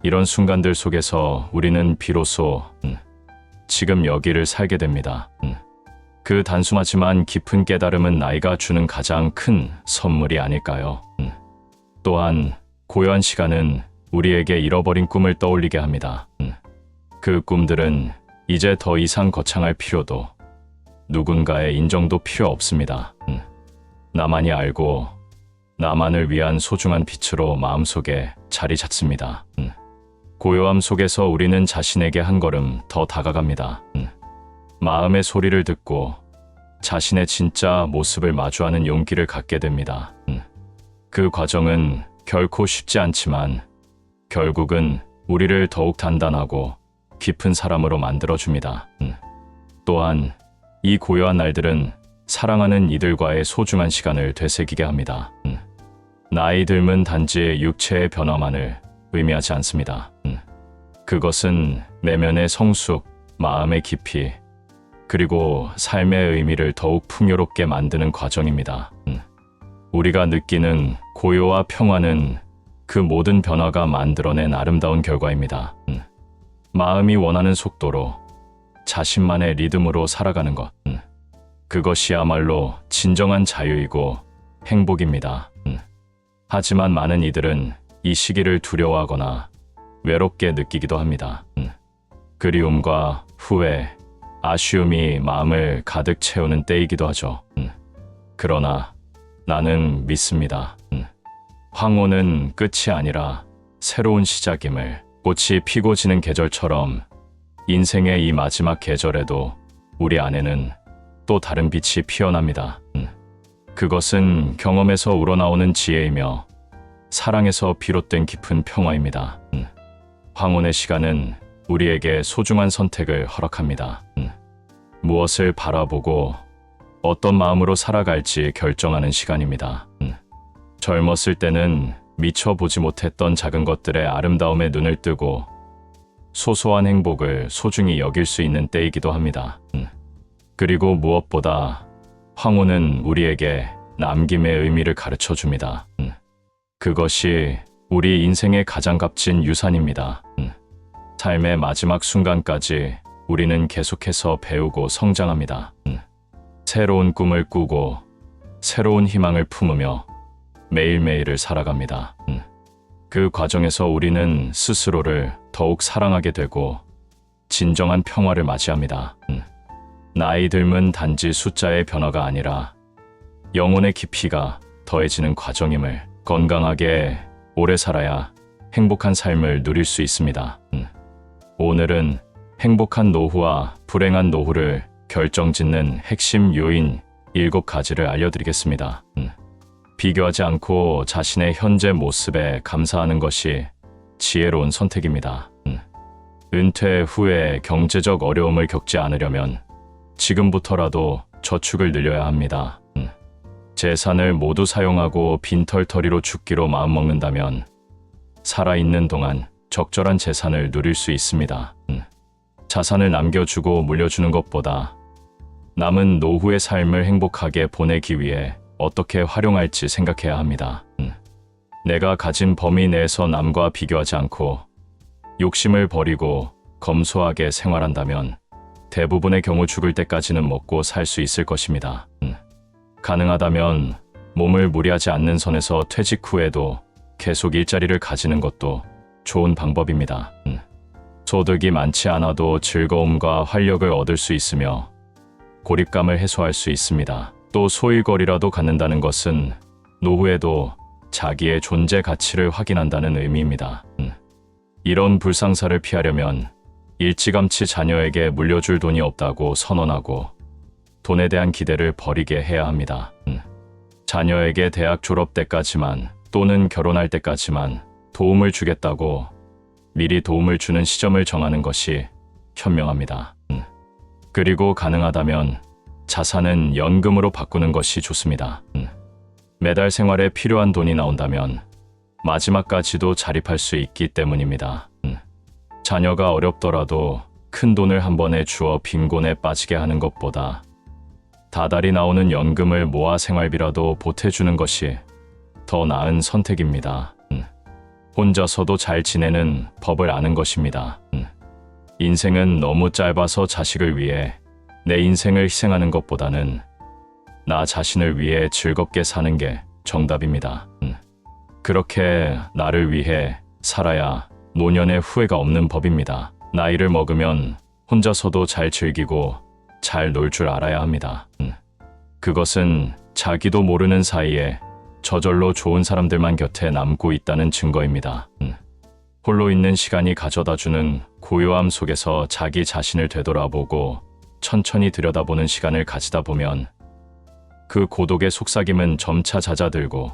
이런 순간들 속에서 우리는 비로소 지금 여기를 살게 됩니다. 그 단순하지만 깊은 깨달음은 나이가 주는 가장 큰 선물이 아닐까요? 또한 고요한 시간은 우리에게 잃어버린 꿈을 떠올리게 합니다. 그 꿈들은 이제 더 이상 거창할 필요도 누군가의 인정도 필요 없습니다. 나만이 알고 나만을 위한 소중한 빛으로 마음속에 자리 잡습니다. 고요함 속에서 우리는 자신에게 한 걸음 더 다가갑니다. 마음의 소리를 듣고 자신의 진짜 모습을 마주하는 용기를 갖게 됩니다. 그 과정은 결코 쉽지 않지만 결국은 우리를 더욱 단단하고 깊은 사람으로 만들어줍니다. 또한 이 고요한 날들은 사랑하는 이들과의 소중한 시간을 되새기게 합니다. 나이 들면 단지 육체의 변화만을 의미하지 않습니다. 그것은 내면의 성숙, 마음의 깊이, 그리고 삶의 의미를 더욱 풍요롭게 만드는 과정입니다. 우리가 느끼는 고요와 평화는 그 모든 변화가 만들어낸 아름다운 결과입니다. 마음이 원하는 속도로 자신만의 리듬으로 살아가는 것. 그것이야말로 진정한 자유이고 행복입니다. 하지만 많은 이들은 이 시기를 두려워하거나 외롭게 느끼기도 합니다. 그리움과 후회, 아쉬움이 마음을 가득 채우는 때이기도 하죠. 그러나 나는 믿습니다. 황혼은 끝이 아니라 새로운 시작임을. 꽃이 피고 지는 계절처럼 인생의 이 마지막 계절에도 우리 안에는 또 다른 빛이 피어납니다. 그것은 경험에서 우러나오는 지혜이며 사랑에서 비롯된 깊은 평화입니다. 황혼의 시간은 우리에게 소중한 선택을 허락합니다. 무엇을 바라보고 어떤 마음으로 살아갈지 결정하는 시간입니다. 젊었을 때는 미처 보지 못했던 작은 것들의 아름다움에 눈을 뜨고 소소한 행복을 소중히 여길 수 있는 때이기도 합니다. 그리고 무엇보다 황혼은 우리에게 남김의 의미를 가르쳐 줍니다. 그것이 우리 인생의 가장 값진 유산입니다. 삶의 마지막 순간까지 우리는 계속해서 배우고 성장합니다. 새로운 꿈을 꾸고 새로운 희망을 품으며 매일매일을 살아갑니다. 그 과정에서 우리는 스스로를 더욱 사랑하게 되고 진정한 평화를 맞이합니다. 나이 들면 단지 숫자의 변화가 아니라 영혼의 깊이가 더해지는 과정임을, 건강하게 오래 살아야 행복한 삶을 누릴 수 있습니다. 오늘은 행복한 노후와 불행한 노후를 결정짓는 핵심 요인 7가지를 알려드리겠습니다. 비교하지 않고 자신의 현재 모습에 감사하는 것이 지혜로운 선택입니다. 은퇴 후에 경제적 어려움을 겪지 않으려면 지금부터라도 저축을 늘려야 합니다. 재산을 모두 사용하고 빈털터리로 죽기로 마음먹는다면 살아있는 동안 적절한 재산을 누릴 수 있습니다. 자산을 남겨주고 물려주는 것보다 남은 노후의 삶을 행복하게 보내기 위해 어떻게 활용할지 생각해야 합니다. 내가 가진 범위 내에서 남과 비교하지 않고 욕심을 버리고 검소하게 생활한다면 대부분의 경우 죽을 때까지는 먹고 살 수 있을 것입니다. 가능하다면 몸을 무리하지 않는 선에서 퇴직 후에도 계속 일자리를 가지는 것도 좋은 방법입니다. 소득이 많지 않아도 즐거움과 활력을 얻을 수 있으며 고립감을 해소할 수 있습니다. 또 소일거리라도 갖는다는 것은 노후에도 자기의 존재 가치를 확인한다는 의미입니다. 이런 불상사를 피하려면 일찌감치 자녀에게 물려줄 돈이 없다고 선언하고 돈에 대한 기대를 버리게 해야 합니다. 자녀에게 대학 졸업 때까지만 또는 결혼할 때까지만 도움을 주겠다고 미리 도움을 주는 시점을 정하는 것이 현명합니다. 그리고 가능하다면 자산은 연금으로 바꾸는 것이 좋습니다. 매달 생활에 필요한 돈이 나온다면 마지막까지도 자립할 수 있기 때문입니다. 자녀가 어렵더라도 큰 돈을 한 번에 주어 빈곤에 빠지게 하는 것보다 다달이 나오는 연금을 모아 생활비라도 보태주는 것이 더 나은 선택입니다. 혼자서도 잘 지내는 법을 아는 것입니다. 인생은 너무 짧아서 자식을 위해 내 인생을 희생하는 것보다는 나 자신을 위해 즐겁게 사는 게 정답입니다. 그렇게 나를 위해 살아야 노년에 후회가 없는 법입니다. 나이를 먹으면 혼자서도 잘 즐기고 잘 놀 줄 알아야 합니다. 그것은 자기도 모르는 사이에 저절로 좋은 사람들만 곁에 남고 있다는 증거입니다. 홀로 있는 시간이 가져다주는 고요함 속에서 자기 자신을 되돌아보고 천천히 들여다보는 시간을 가지다 보면 그 고독의 속삭임은 점차 잦아들고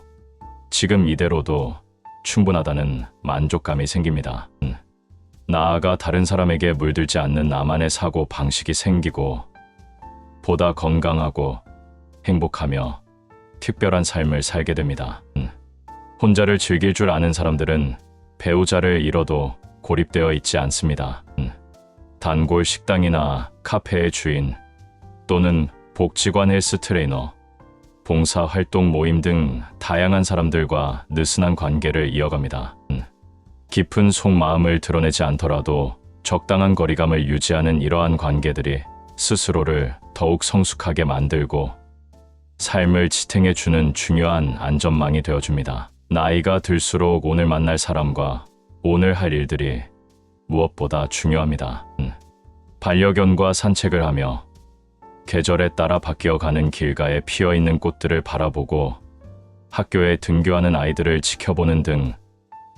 지금 이대로도 충분하다는 만족감이 생깁니다. 나아가 다른 사람에게 물들지 않는 나만의 사고 방식이 생기고 보다 건강하고 행복하며 특별한 삶을 살게 됩니다. 혼자를 즐길 줄 아는 사람들은 배우자를 잃어도 고립되어 있지 않습니다. 단골 식당이나 카페의 주인 또는 복지관 헬스 트레이너, 봉사활동 모임 등 다양한 사람들과 느슨한 관계를 이어갑니다. 깊은 속마음을 드러내지 않더라도 적당한 거리감을 유지하는 이러한 관계들이 스스로를 더욱 성숙하게 만들고 삶을 지탱해주는 중요한 안전망이 되어줍니다. 나이가 들수록 오늘 만날 사람과 오늘 할 일들이 무엇보다 중요합니다. 반려견과 산책을 하며 계절에 따라 바뀌어가는 길가에 피어있는 꽃들을 바라보고 학교에 등교하는 아이들을 지켜보는 등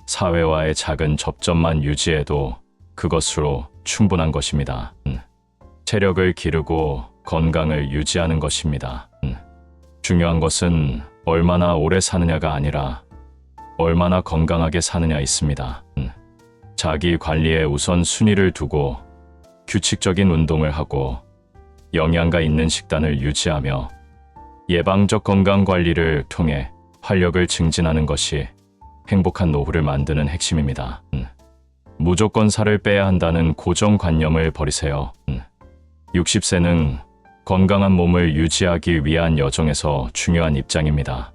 사회와의 작은 접점만 유지해도 그것으로 충분한 것입니다. 체력을 기르고 건강을 유지하는 것입니다. 중요한 것은 얼마나 오래 사느냐가 아니라 얼마나 건강하게 사느냐 있습니다. 자기 관리에 우선 순위를 두고 규칙적인 운동을 하고 영양가 있는 식단을 유지하며 예방적 건강 관리를 통해 활력을 증진하는 것이 행복한 노후를 만드는 핵심입니다. 무조건 살을 빼야 한다는 고정관념을 버리세요. 60세는 건강한 몸을 유지하기 위한 여정에서 중요한 입장입니다.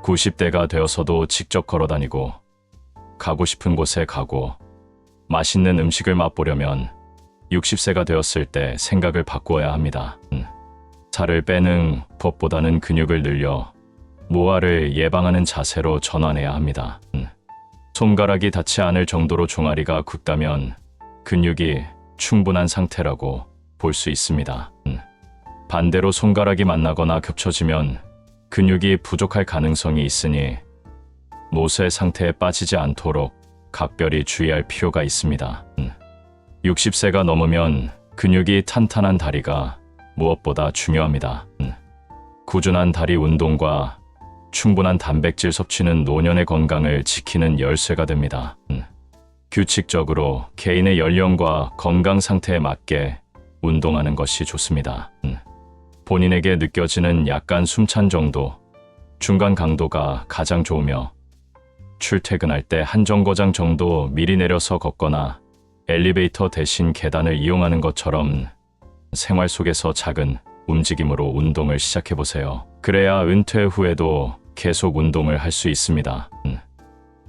90대가 되어서도 직접 걸어다니고 가고 싶은 곳에 가고 맛있는 음식을 맛보려면 60세가 되었을 때 생각을 바꾸어야 합니다. 살을 빼는 법보다는 근육을 늘려 노화를 예방하는 자세로 전환해야 합니다. 손가락이 닿지 않을 정도로 종아리가 굵다면 근육이 충분한 상태라고 볼 수 있습니다. 반대로 손가락이 만나거나 겹쳐지면 근육이 부족할 가능성이 있으니 노쇠 상태에 빠지지 않도록 각별히 주의할 필요가 있습니다. 60세가 넘으면 근육이 탄탄한 다리가 무엇보다 중요합니다. 꾸준한 다리 운동과 충분한 단백질 섭취는 노년의 건강을 지키는 열쇠가 됩니다. 규칙적으로 개인의 연령과 건강 상태에 맞게 운동하는 것이 좋습니다. 본인에게 느껴지는 약간 숨찬 정도, 중간 강도가 가장 좋으며 출퇴근할 때 한 정거장 정도 미리 내려서 걷거나 엘리베이터 대신 계단을 이용하는 것처럼 생활 속에서 작은 움직임으로 운동을 시작해보세요. 그래야 은퇴 후에도 계속 운동을 할 수 있습니다.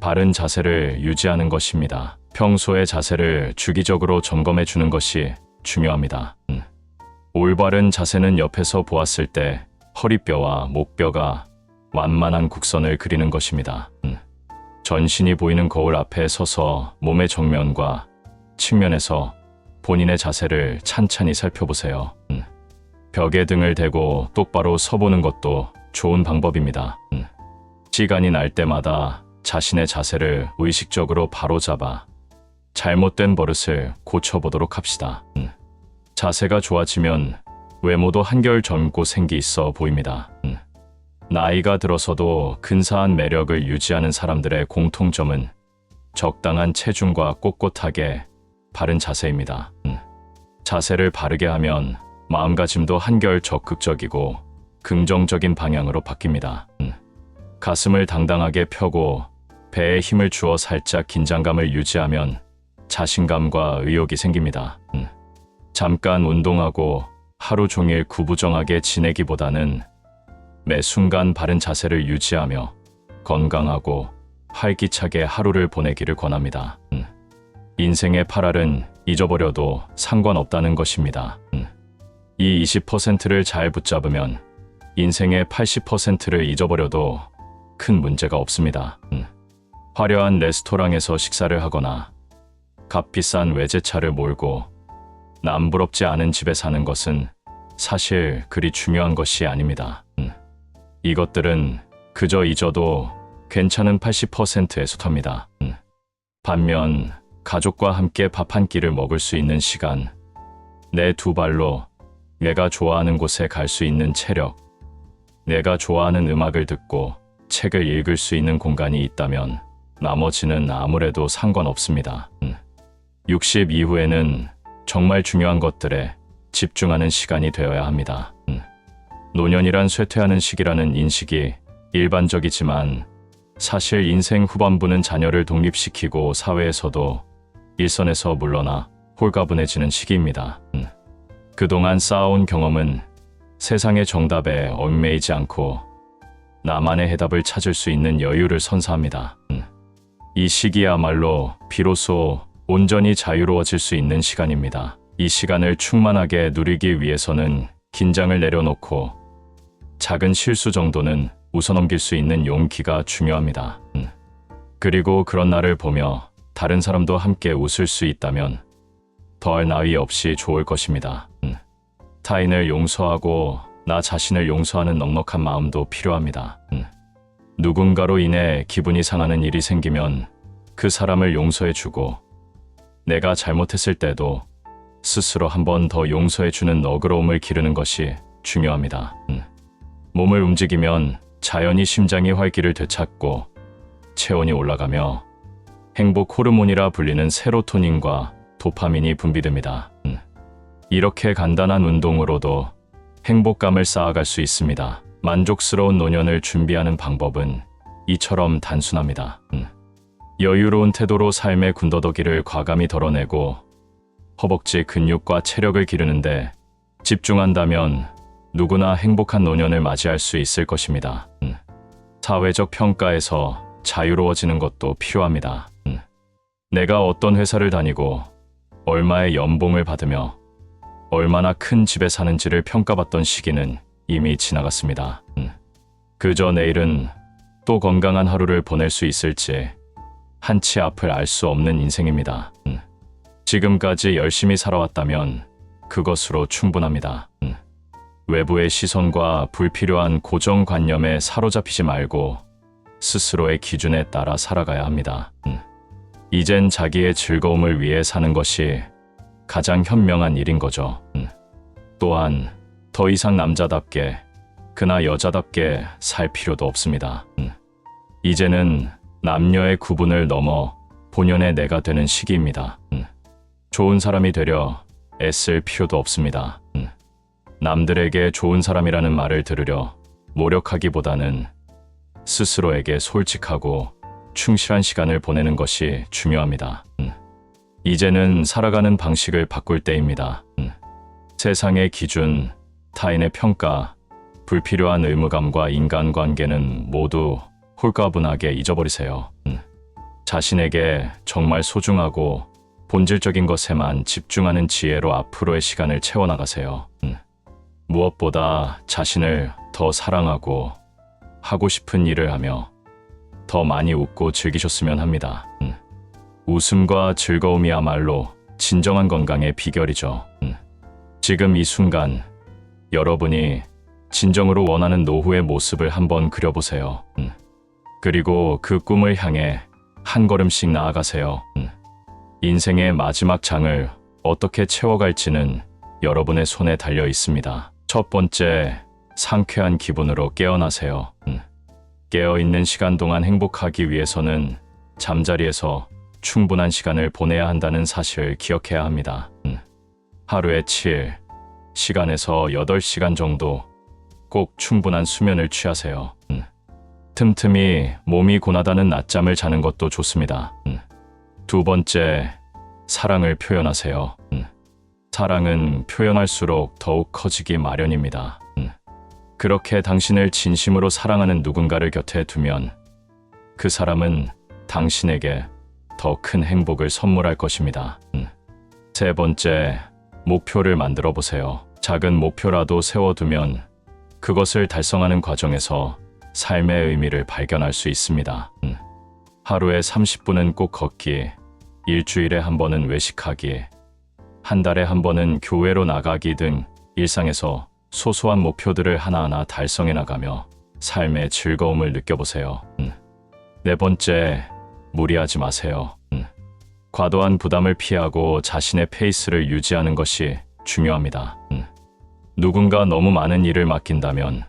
바른 자세를 유지하는 것입니다. 평소의 자세를 주기적으로 점검해 주는 것이 중요합니다. 올바른 자세는 옆에서 보았을 때 허리뼈와 목뼈가 완만한 곡선을 그리는 것입니다. 전신이 보이는 거울 앞에 서서 몸의 정면과 측면에서 본인의 자세를 찬찬히 살펴보세요. 벽에 등을 대고 똑바로 서보는 것도 좋은 방법입니다. 시간이 날 때마다 자신의 자세를 의식적으로 바로잡아 잘못된 버릇을 고쳐보도록 합시다. 자세가 좋아지면 외모도 한결 젊고 생기 있어 보입니다. 나이가 들어서도 근사한 매력을 유지하는 사람들의 공통점은 적당한 체중과 꼿꼿하게 바른 자세입니다. 자세를 바르게 하면 마음가짐도 한결 적극적이고 긍정적인 방향으로 바뀝니다. 가슴을 당당하게 펴고 배에 힘을 주어 살짝 긴장감을 유지하면 자신감과 의욕이 생깁니다. 잠깐 운동하고 하루 종일 구부정하게 지내기보다는 매 순간 바른 자세를 유지하며 건강하고 활기차게 하루를 보내기를 권합니다. 인생의 8알은 잊어버려도 상관없다는 것입니다. 이 20%를 잘 붙잡으면 인생의 80%를 잊어버려도 큰 문제가 없습니다. 화려한 레스토랑에서 식사를 하거나 값비싼 외제차를 몰고 남부럽지 않은 집에 사는 것은 사실 그리 중요한 것이 아닙니다. 이것들은 그저 잊어도 괜찮은 80%에 속합니다. 반면 가족과 함께 밥 한 끼를 먹을 수 있는 시간, 내 두 발로 내가 좋아하는 곳에 갈 수 있는 체력, 내가 좋아하는 음악을 듣고 책을 읽을 수 있는 공간이 있다면 나머지는 아무래도 상관없습니다. 60 이후에는 정말 중요한 것들에 집중하는 시간이 되어야 합니다. 노년이란 쇠퇴하는 시기라는 인식이 일반적이지만 사실 인생 후반부는 자녀를 독립시키고 사회에서도 일선에서 물러나 홀가분해지는 시기입니다. 그동안 쌓아온 경험은 세상의 정답에 얽매이지 않고 나만의 해답을 찾을 수 있는 여유를 선사합니다. 이 시기야말로 비로소 온전히 자유로워질 수 있는 시간입니다. 이 시간을 충만하게 누리기 위해서는 긴장을 내려놓고 작은 실수 정도는 웃어넘길 수 있는 용기가 중요합니다. 그리고 그런 나를 보며 다른 사람도 함께 웃을 수 있다면 더할 나위 없이 좋을 것입니다. 타인을 용서하고 나 자신을 용서하는 넉넉한 마음도 필요합니다. 누군가로 인해 기분이 상하는 일이 생기면 그 사람을 용서해주고 내가 잘못했을 때도 스스로 한 번 더 용서해주는 너그러움을 기르는 것이 중요합니다. 몸을 움직이면 자연히 심장이 활기를 되찾고 체온이 올라가며 행복 호르몬이라 불리는 세로토닌과 도파민이 분비됩니다. 이렇게 간단한 운동으로도 행복감을 쌓아갈 수 있습니다. 만족스러운 노년을 준비하는 방법은 이처럼 단순합니다. 여유로운 태도로 삶의 군더더기를 과감히 덜어내고 허벅지 근육과 체력을 기르는데 집중한다면 누구나 행복한 노년을 맞이할 수 있을 것입니다. 사회적 평가에서 자유로워지는 것도 필요합니다. 내가 어떤 회사를 다니고 얼마의 연봉을 받으며 얼마나 큰 집에 사는지를 평가받던 시기는 이미 지나갔습니다. 그저 내일은 또 건강한 하루를 보낼 수 있을지 한치 앞을 알 수 없는 인생입니다. 지금까지 열심히 살아왔다면 그것으로 충분합니다. 외부의 시선과 불필요한 고정관념에 사로잡히지 말고 스스로의 기준에 따라 살아가야 합니다. 이젠 자기의 즐거움을 위해 사는 것이 가장 현명한 일인 거죠. 또한 더 이상 남자답게 그나 여자답게 살 필요도 없습니다. 이제는 남녀의 구분을 넘어 본연의 내가 되는 시기입니다. 좋은 사람이 되려 애쓸 필요도 없습니다. 남들에게 좋은 사람이라는 말을 들으려 노력하기보다는 스스로에게 솔직하고 충실한 시간을 보내는 것이 중요합니다. 이제는 살아가는 방식을 바꿀 때입니다. 세상의 기준, 타인의 평가, 불필요한 의무감과 인간관계는 모두 홀가분하게 잊어버리세요. 자신에게 정말 소중하고 본질적인 것에만 집중하는 지혜로 앞으로의 시간을 채워나가세요. 무엇보다 자신을 더 사랑하고 하고 싶은 일을 하며 더 많이 웃고 즐기셨으면 합니다. 웃음과 즐거움이야말로 진정한 건강의 비결이죠. 지금 이 순간 여러분이 진정으로 원하는 노후의 모습을 한번 그려보세요. 그리고 그 꿈을 향해 한 걸음씩 나아가세요. 인생의 마지막 장을 어떻게 채워갈지는 여러분의 손에 달려 있습니다. 첫 번째, 상쾌한 기분으로 깨어나세요. 깨어있는 시간 동안 행복하기 위해서는 잠자리에서 충분한 시간을 보내야 한다는 사실을 기억해야 합니다. 하루에 7, 시간에서 8시간 정도 꼭 충분한 수면을 취하세요. 틈틈이 몸이 고나다는 낮잠을 자는 것도 좋습니다. 두 번째, 사랑을 표현하세요. 사랑은 표현할수록 더욱 커지기 마련입니다. 그렇게 당신을 진심으로 사랑하는 누군가를 곁에 두면 그 사람은 당신에게 더 큰 행복을 선물할 것입니다. 세 번째, 목표를 만들어 보세요. 작은 목표라도 세워두면 그것을 달성하는 과정에서 삶의 의미를 발견할 수 있습니다. 하루에 30분은 꼭 걷기, 일주일에 한 번은 외식하기, 한 달에 한 번은 교회로 나가기 등 일상에서 소소한 목표들을 하나하나 달성해 나가며 삶의 즐거움을 느껴보세요. 네 번째, 무리하지 마세요. 과도한 부담을 피하고 자신의 페이스를 유지하는 것이 중요합니다. 누군가 너무 많은 일을 맡긴다면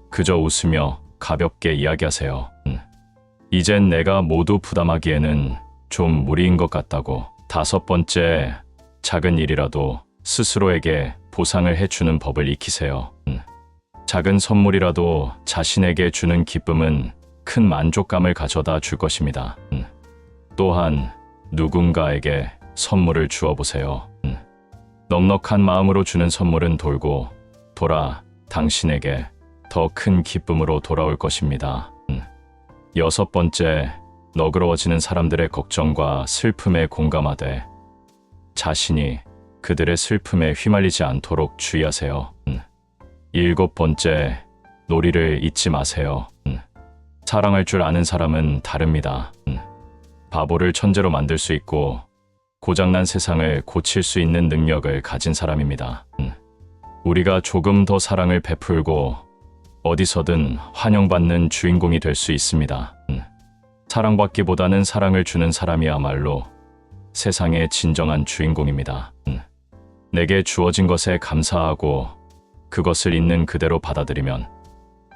그저 웃으며 가볍게 이야기하세요. 이젠 내가 모두 부담하기에는 좀 무리인 것 같다고. 다섯 번째, 작은 일이라도 스스로에게 보상을 해주는 법을 익히세요. 작은 선물이라도 자신에게 주는 기쁨은 큰 만족감을 가져다 줄 것입니다. 또한 누군가에게 선물을 주어보세요. 넉넉한 마음으로 주는 선물은 돌고 돌아 당신에게 더 큰 기쁨으로 돌아올 것입니다. 여섯 번째, 너그러워지는 사람들의 걱정과 슬픔에 공감하되 자신이 그들의 슬픔에 휘말리지 않도록 주의하세요. 일곱 번째, 놀이를 잊지 마세요. 사랑할 줄 아는 사람은 다릅니다. 바보를 천재로 만들 수 있고 고장난 세상을 고칠 수 있는 능력을 가진 사람입니다. 우리가 조금 더 사랑을 베풀고 어디서든 환영받는 주인공이 될 수 있습니다. 사랑받기보다는 사랑을 주는 사람이야말로 세상의 진정한 주인공입니다. 내게 주어진 것에 감사하고 그것을 있는 그대로 받아들이면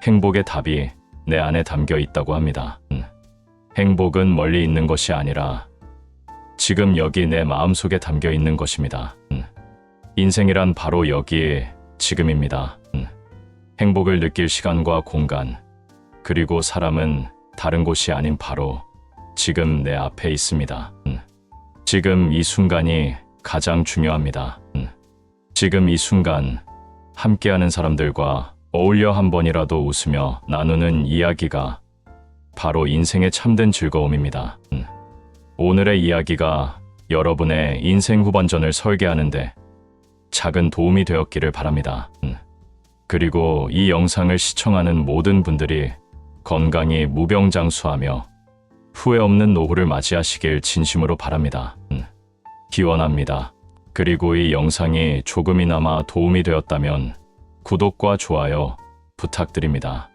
행복의 답이 내 안에 담겨 있다고 합니다. 행복은 멀리 있는 것이 아니라 지금 여기 내 마음속에 담겨 있는 것입니다. 인생이란 바로 여기 지금입니다. 행복을 느낄 시간과 공간, 그리고 사람은 다른 곳이 아닌 바로 지금 내 앞에 있습니다. 지금 이 순간이 가장 중요합니다. 지금 이 순간 함께하는 사람들과 어울려 한 번이라도 웃으며 나누는 이야기가 바로 인생의 참된 즐거움입니다. 오늘의 이야기가 여러분의 인생 후반전을 설계하는데 작은 도움이 되었기를 바랍니다. 그리고 이 영상을 시청하는 모든 분들이 건강히 무병장수하며 후회 없는 노후를 맞이하시길 진심으로 바랍니다. 기원합니다. 그리고 이 영상이 조금이나마 도움이 되었다면 구독과 좋아요 부탁드립니다.